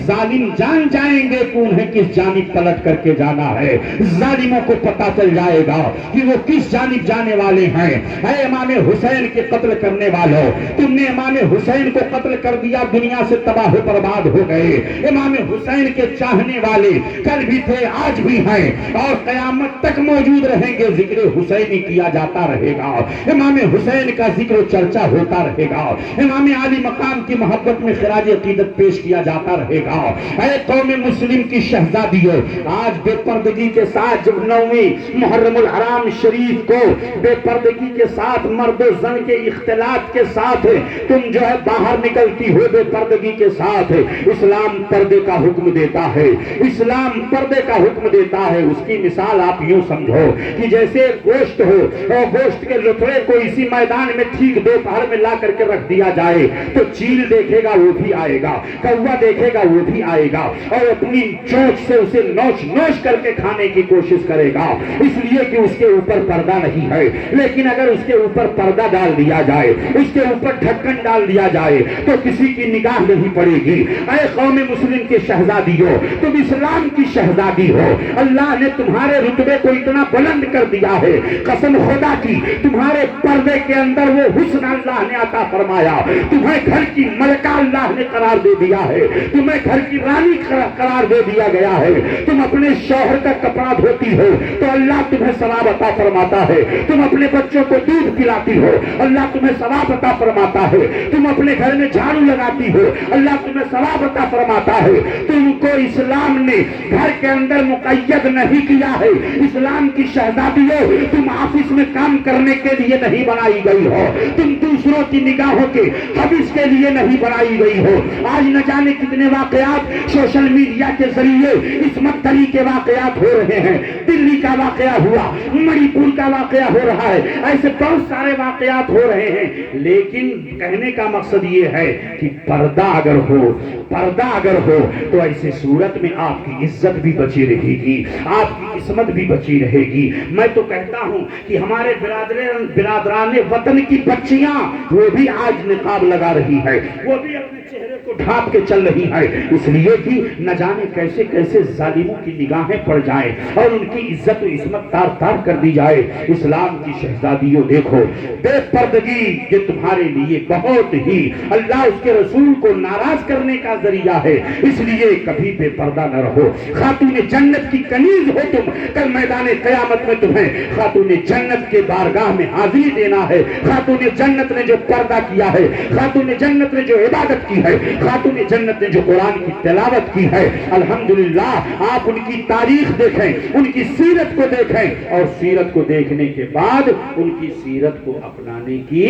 ظالم جان جائیں گے کہ انہیں کس جانب پلٹ کر کے جانا ہے. ظالموں کو پتا چل جائے گا کہ وہ کس جانب جانے والے ہیں. اے امام حسین کے قتل کرنے والوں، تم نے امام حسین کو قتل کر دیا، دنیا سے تباہ و برباد ہو گئے. امام حسین کے چاہنے والے کل بھی تھے، آج بھی ہیں اور قیامت تک موجود رہیں گے. ذکر حسینی کیا جاتا رہے گا، امام حسین کا ذکر و چرچا ہوتا رہے گا، امام عالی مقام کی محبت میں خراج عقیدت پیش کیا جاتا رہے گا. اے قوم مسلم کی شہزادیوں، آج بے پردگی کے ساتھ جب 9ویں محرم الحرام شریف کو بے پردگی کے ساتھ مرد و زن کے اختلاط کے ساتھ تم جو ہے باہر نکلتی ہو بے پردگی کے ساتھ، اسلام پردے کا حکم دیتا ہے، اسلام پردے کا حکم دیتا ہے. اس کی مثال آپ یوں سمجھو کہ جیسے گوشت ہو اور گوشت کے لتڑے کو اسی میدان میں ٹھیک دوپہر میں لا کر کے رکھ دیا جائے تو چیل دیکھے گا وہ بھی آئے گا، کوا دیکھے گا وہ بھی آئے گا اور اپنی چونچ سے اسے نوچ کر کے کھانے کی کوشش کرے گا، اس لیے کہ اس کے اوپر پردہ نہیں ہے. لیکن اگر اس کے اوپر پردہ ڈال دیا جائے، اس کے اوپر ڈھکن ڈال دیا جائے تو کسی کی نگاہ نہیں پڑے گی. اے قوم مسلم کے شہزادیوں، تم اسلام کی شہزادی ہو، اللہ نے تمہارے رتبے کو اتنا بلند کر دیا ہے، قسم خدا کی تمہارے پردے کے اندر وہ حسن اللہ نے عطا فرمایا، تمہیں گھر کی ملکہ اللہ نے قرار دے دیا ہے، تمہیں گھر کی رانی قرار دے دیا گیا ہے. تم اپنے شوہر کا کپڑا دھوتی ہو تو اللہ تمہیں ثواب عطا فرماتا ہے، تم اپنے بچوں کو دودھ پلاتی ہو اللہ تمہیں ثواب عطا فرماتا ہے، تم اپنے گھر میں جھاڑو لگاتی ہو اللہ تمہیں ثواب عطا فرماتا ہے. تم کو اسلام نے گھر کے اندر مقید نہیں کیا ہے. اسلام کی شہزادی ہو، تم آفس میں کام کرنے کے لیے نہیں بنائی گئی ہو، تم دوسروں کی نگاہوں کے حبس کے لیے نہیں بنائی گئی ہو. آج نہ جانے کتنے واقعات سوشل میڈیا کے ذریعے عصمت دری کے واقعات ہو رہے ہیں، دلی کا واقعہ ہوا، منی پور کا واقعہ ہو رہا ہے، ایسے بہت سارے واقعات ہو رہے ہیں. لیکن کہنے کا مقصد یہ ہے کہ پردہ اگر ہو تو ایسی صورت میں آپ کی عزت بھی بچی رہے گی، آپ کی عصمت بھی بچی رہے گی. میں تو کہتا ہوں کہ ہمارے برادران وطن کی بچیاں وہ بھی آج نقاب لگا رہی ہے، وہ بھی اپنے چہرے کو ڈھانپ کے چل رہی ہے، اس لیے کہ نہ جانے کیسے کیسے ظالموں کی نگاہیں پڑ جائیں اور ان کی عزت و عصمت تار تار کر دی جائے. اسلام کی شہزادیوں دیکھو، بے پردگی یہ تمہارے لیے بہت ہی اللہ اس کے رسول کو ناراض کرنے کا ذریعہ ہے، اس لیے کبھی بے پردہ نہ رہو. خاتون جنت کی کنیز ہو تم، کل میدان قیامت میں تمہیں خاتون جنت کے بارگاہ میں حاضری دینا ہے. خاتون جنت نے جو پردہ کیا ہے، خاتون جنت نے جو عبادت کی ہے، خاتون جنت نے جو قرآن کی تلاوت کی ہے، الحمدللہ آپ ان کی تاریخ دیکھیں، ان کی سیرت کو دیکھیں اور سیرت کو دیکھنے کے بعد ان کی سیرت کو اپنانے کی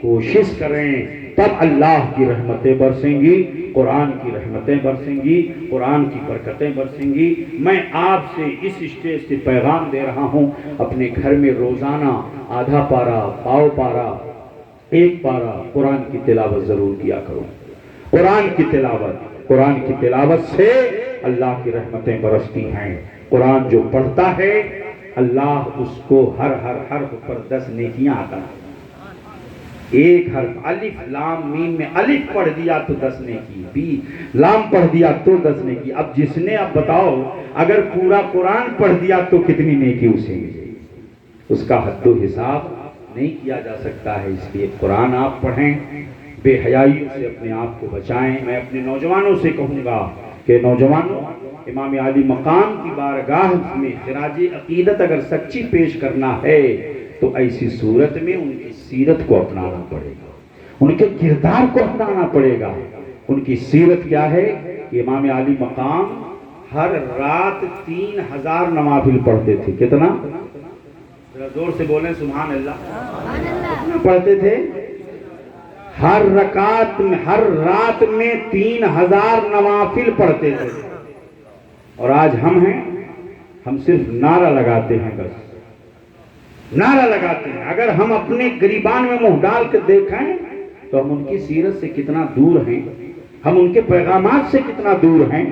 کوشش کریں. تب اللہ کی رحمتیں برسیں گی، قرآن کی رحمتیں برسیں گی، قرآن کی برکتیں برسیں گی. میں آپ سے اس اسٹیج سے پیغام دے رہا ہوں، اپنے گھر میں روزانہ آدھا پارہ، پاؤ پارہ، ایک پارہ قرآن کی تلاوت ضرور کیا کرو. قرآن کی تلاوت سے اللہ کی رحمتیں برستی ہیں۔ قرآن جو پڑھتا ہے اللہ اس کو ہر حرف پر 10 نیکیاں عطا کرتا ہے۔ ایک حرف الف لام میم میں الف پڑھ دیا تو 10 نیکی، بی لام پڑھ دیا تو 10 نیکی۔ اب جس نے اب بتاؤ اگر پورا قرآن پڑھ دیا تو کتنی نیکی اسے ملے، اس کا حد و حساب نہیں کیا جا سکتا ہے۔ اس لیے قرآن آپ پڑھیں، بے حیائیوں سے اپنے آپ کو بچائیں۔ میں اپنے نوجوانوں سے کہوں گا کہ نوجوانوں، امام عالی مقام کی بارگاہ میں خراج عقیدت اگر سچی پیش کرنا ہے تو ایسی صورت میں ان کی سیرت کو اپنانا پڑے گا، ان کے کردار کو اپنانا پڑے گا۔ ان کی سیرت کیا ہے کہ امام عالی مقام ہر رات 3000 نوافل پڑھتے تھے۔ کتنا؟ ذرا زور سے بولیں سبحان اللہ۔ پڑھتے تھے ہر رات میں 3000 نوافل پڑھتے تھے۔ اور آج ہم ہیں، ہم صرف نعرہ لگاتے ہیں، بس نعرہ لگاتے ہیں۔ اگر ہم اپنے گریبان میں منہ ڈال کے دیکھیں تو ہم ان کی سیرت سے کتنا دور ہیں، ہم ان کے پیغامات سے کتنا دور ہیں۔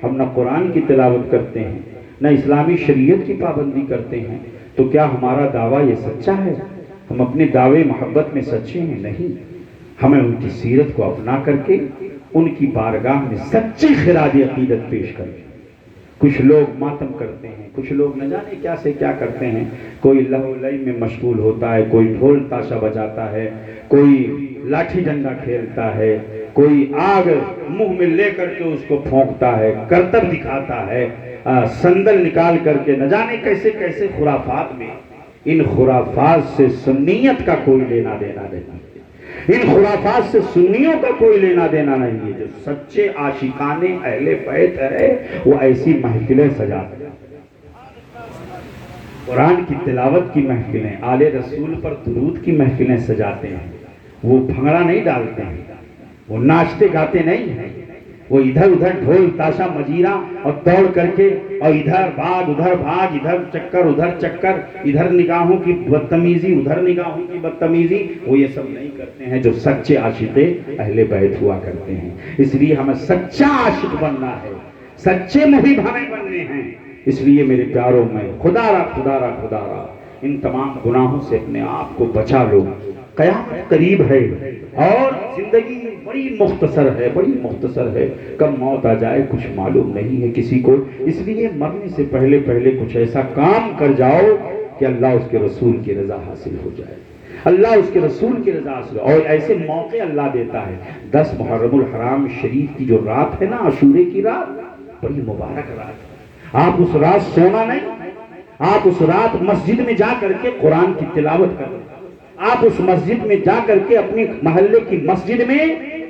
ہم نہ قرآن کی تلاوت کرتے ہیں، نہ اسلامی شریعت کی پابندی کرتے ہیں، تو کیا ہمارا دعویٰ یہ سچا ہے؟ ہم اپنے دعوے محبت میں سچے ہیں؟ نہیں۔ ہمیں ان کی سیرت کو اپنا کر کے ان کی بارگاہ میں سچی خراج عقیدت پیش کریں۔ کچھ لوگ ماتم کرتے ہیں، کچھ لوگ نہ جانے کیا سے کیا کرتے ہیں، کوئی لہو لئی میں مشغول ہوتا ہے، کوئی ڈھول تاشا بجاتا ہے، کوئی لاٹھی ڈنڈا کھیلتا ہے، کوئی آگ منہ میں لے کر کے اس کو پھونکتا ہے، کرتب دکھاتا ہے، سندل نکال کر کے نہ جانے کیسے کیسے خرافات میں۔ ان خرافات سے سنیت کا کوئی لینا دینا نہیں، ان خرافات سے سنیوں کا کوئی لینا دینا نہیں ہے۔ جو سچے عاشقان اہل بیت ہے وہ ایسی محفلیں سجاتے ہیں، قرآن کی تلاوت کی محفلیں، آل رسول پر درود کی محفلیں سجاتے ہیں۔ وہ بھنگڑا نہیں ڈالتے ہیں، وہ ناچتے گاتے نہیں ہیں، وہ ادھر ادھر ڈھول تاشا مجیرہ اور دوڑ کر کے اور ادھر بھاگ ادھر چکر ادھر چکر، ادھر نگاہوں کی بدتمیزی ادھر نگاہوں کی بدتمیزی، وہ یہ سب نہیں کرتے ہیں جو سچے عاشق اہل بیت ہوا کرتے ہیں۔ اس لیے ہمیں سچا عاشق بننا ہے، سچے محب ہمیں بننے ہیں۔ اس لیے میرے پیاروں میں خدا را ان تمام گناہوں سے اپنے آپ کو بچا لو۔ قیامت قریب ہے اور زندگی بڑی مختصر ہے، کب موت آ جائے کچھ معلوم نہیں ہے کسی کو۔ اس لیے مرنے سے پہلے کچھ ایسا کام کر جاؤ کہ اللہ اس کے رسول کی رضا حاصل ہو جائے، اللہ اس کے رسول کی رضا حاصل ہو۔ اور ایسے موقع اللہ دیتا ہے۔ 10 محرم الحرام شریف کی جو رات ہے نا، عاشورے کی رات، بڑی مبارک رات ہے۔ آپ اس رات سونا نہیں، آپ اس رات مسجد میں جا کر کے قرآن کی تلاوت کریں، آپ اس مسجد میں جا کر کے اپنی محلے کی مسجد میں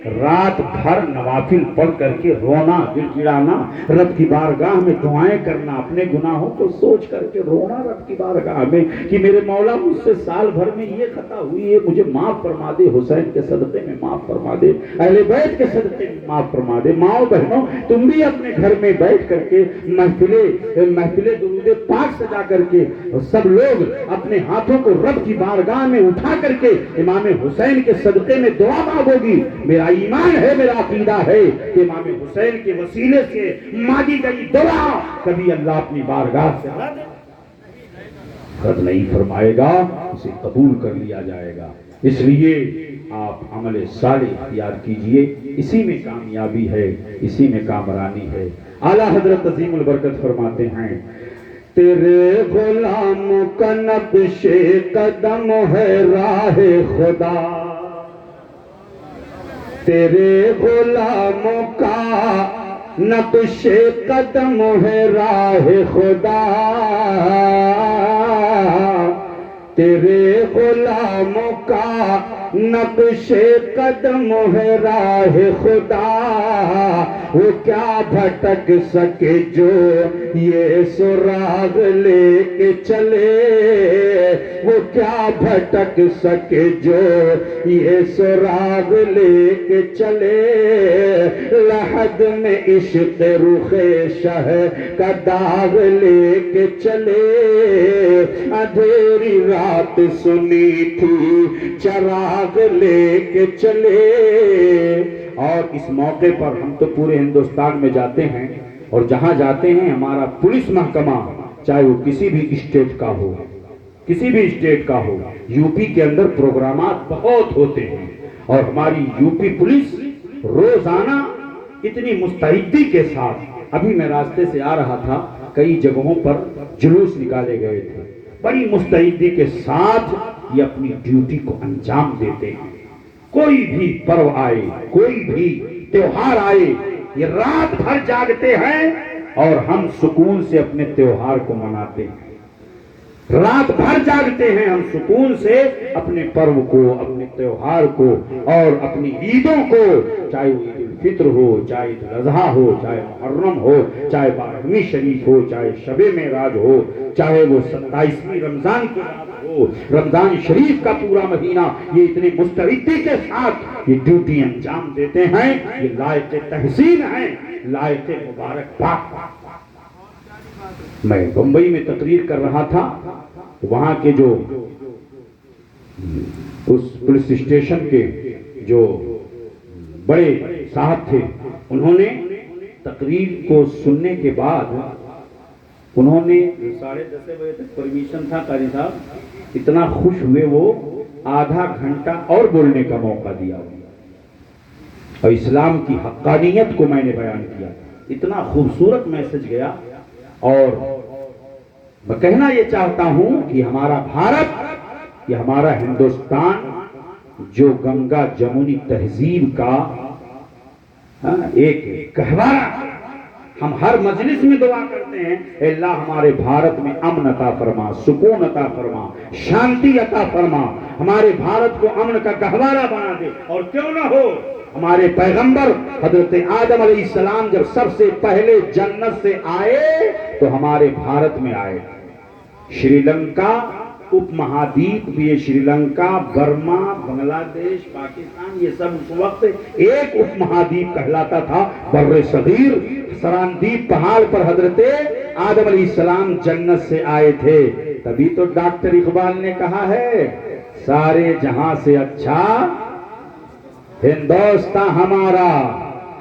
رات بھر نوافل پڑھ کر کے رونا گڑ گڑانا، رب کی بارگاہ میں دعائیں کرنا، اپنے گناہوں کو سوچ کر کے رونا رب کی بارگاہ میں کہ میرے مولا مجھ سے سال بھر میں یہ خطا ہوئی ہے، مجھے معاف فرما دے، حسین کے صدقے میں معاف فرما دے، اہل بیت کے صدقے میں معاف فرما دے۔ ماؤں بہنوں، تم بھی اپنے گھر میں بیٹھ کر کے محفلیں درود پاک سجا کر کے سب لوگ اپنے ہاتھوں کو رب کی بارگاہ میں اٹھا کر کے امام حسین کے صدقے میں دعا مانگو گی۔ میرا ایمان ہے، میرا عقیدہ ہے کہ امام حسین کے وسیلے سے مانگی گئی دعا کبھی اللہ اپنی بارگاہ سے رد نہیں فرمائے گا، اسے قبول کر لیا جائے گا۔ اس لیے آپ عمل صالح اختیار کیجئے، اسی میں کامیابی ہے، اسی میں کامرانی ہے۔ اعلیٰ حضرت عظیم البرکت فرماتے ہیں، تیرے غلام کا نقش قدم ہے راہ خدا، تیرے غلاموں کا نقش قدم ہے راہ خدا، تیرے غلاموں کا نقش قدم ہے راہ خدا، وہ کیا بھٹک سکے جو یہ سراغ لے کے چلے، وہ کیا بھٹک سکے جو یہ سراغ لے کے چلے، لحد میں عشق رخ شہ کا داغ لے کے چلے، اندھیری رات سنی تھی چراغ لے کے چلے۔ اور اس موقع پر ہم تو پورے ہندوستان میں جاتے ہیں اور جہاں جاتے ہیں ہمارا پولیس محکمہ چاہے وہ کسی بھی اسٹیٹ کا ہو، کسی بھی اسٹیٹ کا ہو، یو پی کے اندر پروگرامات بہت ہوتے ہیں اور ہماری یو پی پولیس روزانہ اتنی مستعدی کے ساتھ، ابھی میں راستے سے آ رہا تھا، کئی جگہوں پر جلوس نکالے گئے تھے، بڑی مستعدی کے ساتھ یہ اپنی ڈیوٹی کو انجام دیتے ہیں۔ کوئی بھی پرو آئے، کوئی بھی تیوہار آئے، یہ رات بھر جاگتے ہیں اور ہم سکون سے اپنے تیوہار کو مناتے ہیں۔ رات بھر جاگتے ہیں ہم سکون سے اپنے پرو کو، اپنے تیوہار کو اور اپنی عیدوں کو، چاہے وہ عید الفطر ہو، چاہے عید الاضحیٰ ہو، چاہے محرم ہو، چاہے 12ویں شریف ہو، چاہے شب معراج ہو، چاہے وہ 27ویں رمضان کی رات ہو، رمضان شریف کا پورا مہینہ، یہ اتنی مستعدی کے ساتھ یہ ڈیوٹی انجام دیتے ہیں۔ یہ لائق تحسین ہیں، لائق مبارکباد۔ میں بمبئی میں تقریر کر رہا تھا، وہاں کے جو اس پولیس اسٹیشن کے جو بڑے صاحب تھے، انہوں نے تقریر کو سننے کے بعد انہوں نے 10:30 بجے تک پرمیشن تھا، قاری صاحب اتنا خوش ہوئے، وہ آدھا گھنٹہ اور بولنے کا موقع دیا اور اسلام کی حقانیت کو میں نے بیان کیا۔ اتنا خوبصورت میسج گیا۔ اور میں کہنا یہ چاہتا ہوں کہ ہمارا بھارت، یہ ہمارا ہندوستان جو گنگا جمنی تہذیب کا ایک گہوارہ، ہم ہر مجلس میں دعا کرتے ہیں، اے اللہ ہمارے بھارت میں امن عطا فرما، سکون عطا فرما، شانتی عطا فرما، ہمارے بھارت کو امن کا گہوارہ بنا دے۔ اور کیوں نہ ہو، ہمارے پیغمبر حضرت آدم علیہ السلام جب سب سے پہلے جنت سے آئے تو ہمارے بھارت میں آئے۔ شری لنکا اپ مہادیپ بھی، شری لنکا، برما، بنگلہ دیش، پاکستان، یہ سب اس وقت ایک اپ مہادیپ کہلاتا تھا، بر صغیر۔ سراندیپ پہاڑ پر حضرت آدم علیہ السلام جنت سے آئے تھے۔ تبھی تو ڈاکٹر اقبال نے کہا ہے، سارے جہاں سے اچھا ہندوستان ہمارا،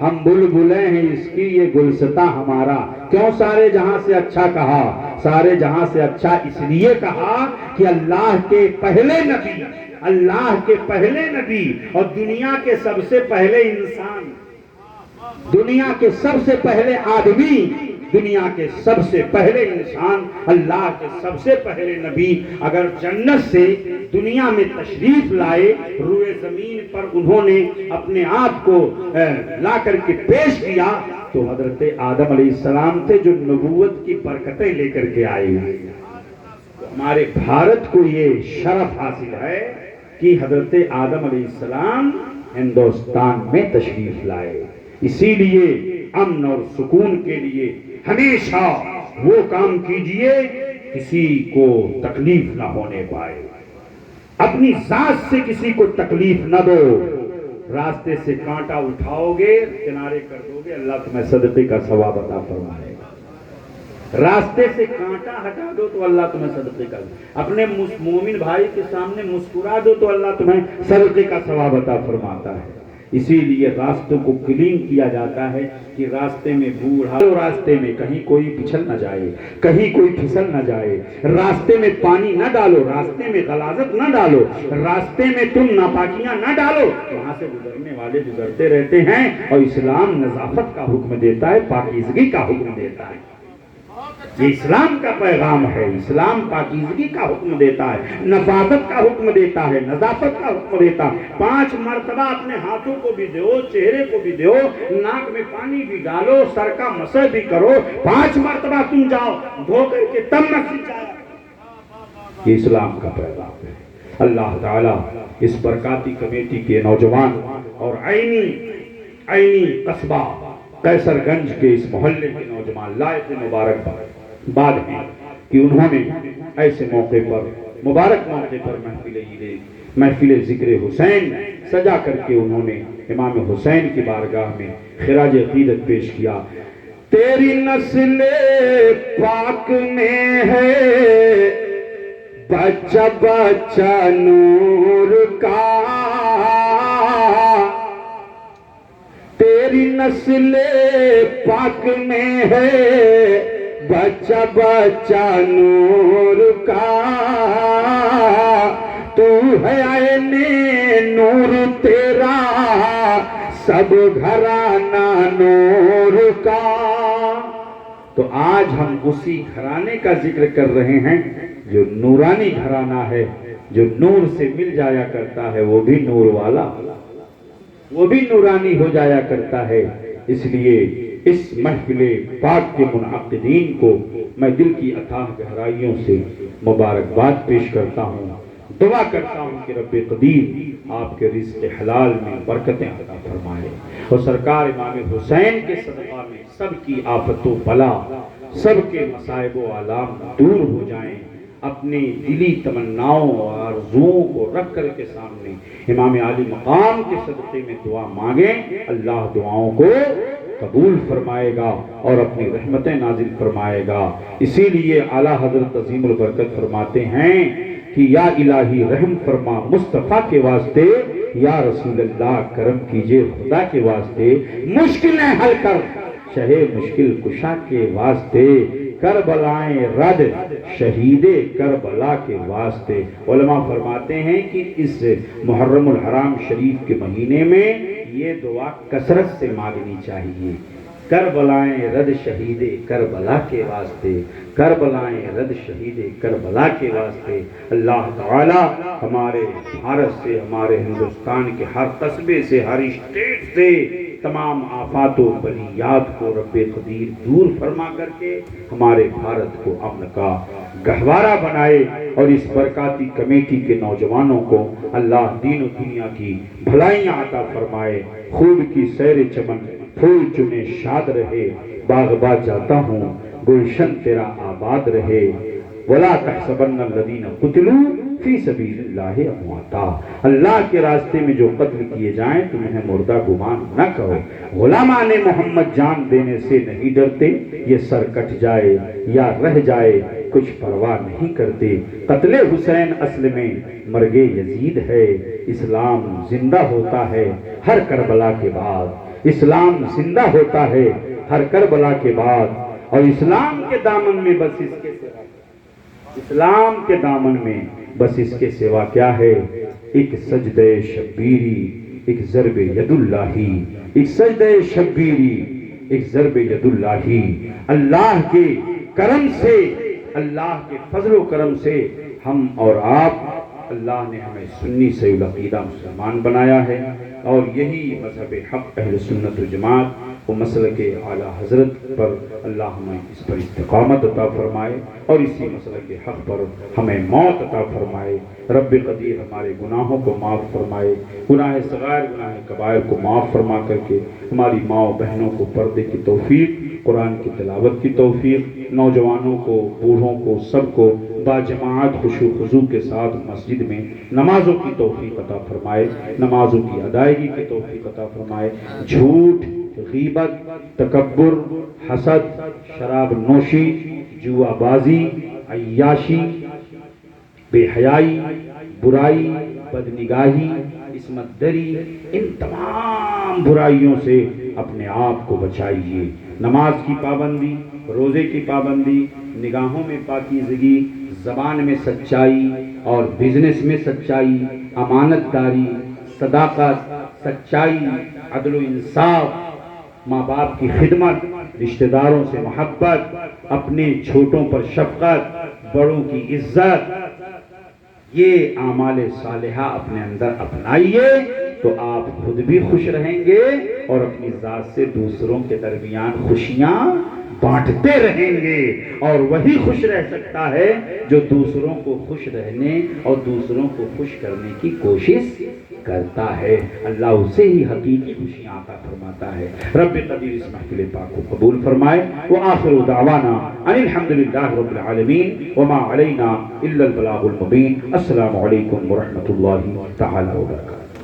ہم بلبلیں ہیں اس کی یہ گلستاں ہمارا۔ کیوں سارے جہاں سے اچھا کہا؟ سارے جہاں سے اچھا اس لیے کہا کہ اللہ کے پہلے نبی، اللہ کے پہلے نبی اور دنیا کے سب سے پہلے انسان، دنیا کے سب سے پہلے آدمی، دنیا کے سب سے پہلے انسان، اللہ کے سب سے پہلے نبی اگر جنت سے دنیا میں تشریف لائے، روئے زمین پر انہوں نے اپنے آپ کو لا کر کے پیش کیا، تو حضرت آدم علیہ السلام تھے جو نبوت کی برکتیں لے کر کے آئے ہیں۔ ہمارے بھارت کو یہ شرف حاصل ہے کہ حضرت آدم علیہ السلام ہندوستان میں تشریف لائے۔ اسی لیے امن اور سکون کے لیے ہمیشہ وہ کام کیجئے کسی کو تکلیف نہ ہونے پائے، اپنی ذات سے کسی کو تکلیف نہ دو۔ راستے سے کانٹا اٹھاؤ گے، کنارے کر دو گے، اللہ تمہیں صدقے کا ثواب عطا فرمائے گا۔ راستے سے کانٹا ہٹا دو تو اللہ تمہیں صدقے کا، اپنے مومن بھائی کے سامنے مسکرا دو تو اللہ تمہیں صدقے کا ثواب عطا فرماتا ہے۔ اسی لیے راستوں کو کلین کیا جاتا ہے کہ راستے میں بوڑھا، راستے میں کہیں کوئی پچھل نہ جائے، کہیں کوئی پھسل نہ جائے، راستے میں پانی نہ ڈالو، راستے میں غلاظت نہ ڈالو، راستے میں تم ناپاکیاں نہ ڈالو۔ وہاں سے گزرنے والے گزرتے رہتے ہیں اور اسلام نظافت کا حکم دیتا ہے، پاکیزگی کا حکم دیتا ہے۔ یہ اسلام کا پیغام ہے، اسلام پاکیزگی کا حکم دیتا ہے، نظافت کا حکم دیتا ہے، نظافت کا حکم دیتا ہے۔ 5 مرتبہ اپنے ہاتھوں کو بھی دھو، چہرے کو بھی دھو، ناک میں پانی بھی ڈالو، سر کا مسح بھی کرو، 5 مرتبہ تم جاؤ، دھو کر کے تب مسجد جاؤ۔ یہ اسلام کا پیغام ہے۔ اللہ تعالیٰ اس برکاتی کمیٹی کے نوجوان اور عینی قصبہ قیصر گنج کے اس محلے کے نوجوان لائق مبارک بعد ہیں کہ انہوں نے ایسے موقع پر، مبارک موقع پر محفل ذکر حسین سجا کر کے انہوں نے امام حسین کی بارگاہ میں خراج عقیدت پیش کیا۔ تیری نسل پاک میں ہے بچہ بچہ نور کا، تیرے تیری نسل پاک میں ہے بچہ بچہ نور کا، تو ہے عین نور تیرا سب گھرانہ نور کا۔ تو آج ہم اسی گھرانے کا ذکر کر رہے ہیں جو نورانی گھرانہ ہے، جو نور سے مل جایا کرتا ہے، وہ بھی نور والا، وہ بھی نورانی ہو جایا کرتا ہے۔ اس لیے اس محفل پاک کے منعقدین کو میں دل کی اتھاہ گہرائیوں سے مبارکباد پیش کرتا ہوں، دعا کرتا ہوں کہ رب قدیر آپ کے رزق حلال میں برکتیں عطا فرمائے، اور سرکار امام حسین کے صدقہ میں سب کی آفت و بلا، سب کے مصائب و آلام دور ہو جائیں۔ اپنی دلی تمناؤں اور آرزوؤں کو رکھ کر کے سامنے امام عالی مقام کے صدقے میں دعا مانگیں، اللہ دعاؤں کو قبول فرمائے گا اور اپنی رحمتیں نازل فرمائے گا۔ اسی لیے اعلیٰ حضرت عظیم البرکت فرماتے ہیں کہ یا الہی رحم فرما مصطفیٰ کے واسطے، یا رسول اللہ کرم کیجئے خدا کے واسطے، مشکلیں حل کر شہ مشکل کشا کے واسطے، کربلائیں رد شہید کربلا کے واسطے۔ علماء فرماتے ہیں کہ اس محرم الحرام شریف کے مہینے میں یہ دعا کثرت سے مانگنی چاہیے۔ کربلائیں رد شہید کربلا کے واسطے، کربلائیں رد شہید کربلا کے واسطے۔ اللہ تعالی ہمارے بھارت سے، ہمارے ہندوستان کے ہر قصبے سے، ہر اسٹیٹ سے تمام آفات و بلیات کو رب قدیر دور فرما کر کے ہمارے بھارت کو امن کا گہوارہ بنائے، اور اس برکاتی کمیٹی کے نوجوانوں کو اللہ دین و دنیا کی بھلائیاں عطا فرمائے۔ خوب کی سیر چمن پھول چنے شاد رہے، باغ جاتا ہوں گلشن تیرا آباد رہے، وَلَا تَحْسَبَنَّ الَّذِينَ قُتِلُوا فِي سَبِيلِ اللَّهِ أَمْوَاتًا۔ اللہ کے راستے میں جو قتل کیے جائیں تم انہیں مردہ گمان نہ کرو۔ غلامان محمد جان دینے سے نہیں ڈرتے، یہ سر کٹ جائے یا رہ جائے کچھ پرواہ نہیں کرتے۔ قتل حسین اصل میں مرگ یزید ہے، اسلام زندہ ہوتا ہے ہر کربلا کے بعد، اسلام زندہ ہوتا ہے ہر کربلا کے بعد۔ اور اسلام کے دامن میں بس اس کے سوا، اسلام کے دامن میں بس اس کے سوا کیا ہے؟ ایک سجدہ شبیری، ایک ضرب ید اللہی، ایک سجدہ شبیری، ایک ضرب ید اللہی۔ اللہ کے کرم سے، اللہ کے فضل و کرم سے ہم اور آپ، اللہ نے ہمیں سنی سے العقیدہ مسلمان بنایا ہے، اور یہی مذہب حق اہل سنت و جماعت وہ مسلک اعلیٰ حضرت پر اللہ ہمیں اس پر استقامت عطا فرمائے، اور اسی مسلک حق پر ہمیں موت عطا فرمائے۔ رب قدیر ہمارے گناہوں کو معاف فرمائے، گناہ صغائر گناہ کبائر کو معاف فرما کر کے ہماری ماں و بہنوں کو پردے کی توفیق، قرآن کی تلاوت کی توفیق، نوجوانوں کو، بوڑھوں کو، سب کو باجماعت خشوع و خضوع کے ساتھ مسجد میں نمازوں کی توفیق عطا فرمائے، نمازوں کی ادائیگی کی توفیق عطا فرمائے۔ جھوٹ، غیبت، تکبر، حسد، شراب نوشی، جوا بازی، عیاشی، بے حیائی، برائی، بدنگاہی، عصمت دری، ان تمام برائیوں سے اپنے آپ کو بچائیے۔ نماز کی پابندی، روزے کی پابندی، نگاہوں میں پاکیزگی، زبان میں سچائی اور بزنس میں سچائی، امانت داری، صداقت، سچائی، عدل و انصاف، ماں باپ کی خدمت، رشتہ داروں سے محبت، اپنے چھوٹوں پر شفقت، بڑوں کی عزت، یہ اعمال صالحہ اپنے اندر اپنائیے تو آپ خود بھی خوش رہیں گے اور اپنی ذات سے دوسروں کے درمیان خوشیاں بانٹتے رہیں گے، اور وہی خوش رہ سکتا ہے جو دوسروں کو خوش رہنے اور دوسروں کو خوش کرنے کی کوشش کرتا ہے۔ اللہ اسے ہی حقیقی خوشیاں عطا فرماتا ہے۔ رب قدیر اس محفل پاک کو قبول فرمائے۔ وآخر دعوانا ان الحمدللہ رب العالمین وما علینا الا البلاغ المبین۔ السلام علیکم ورحمۃ اللہ تعالی وبرکاتہ۔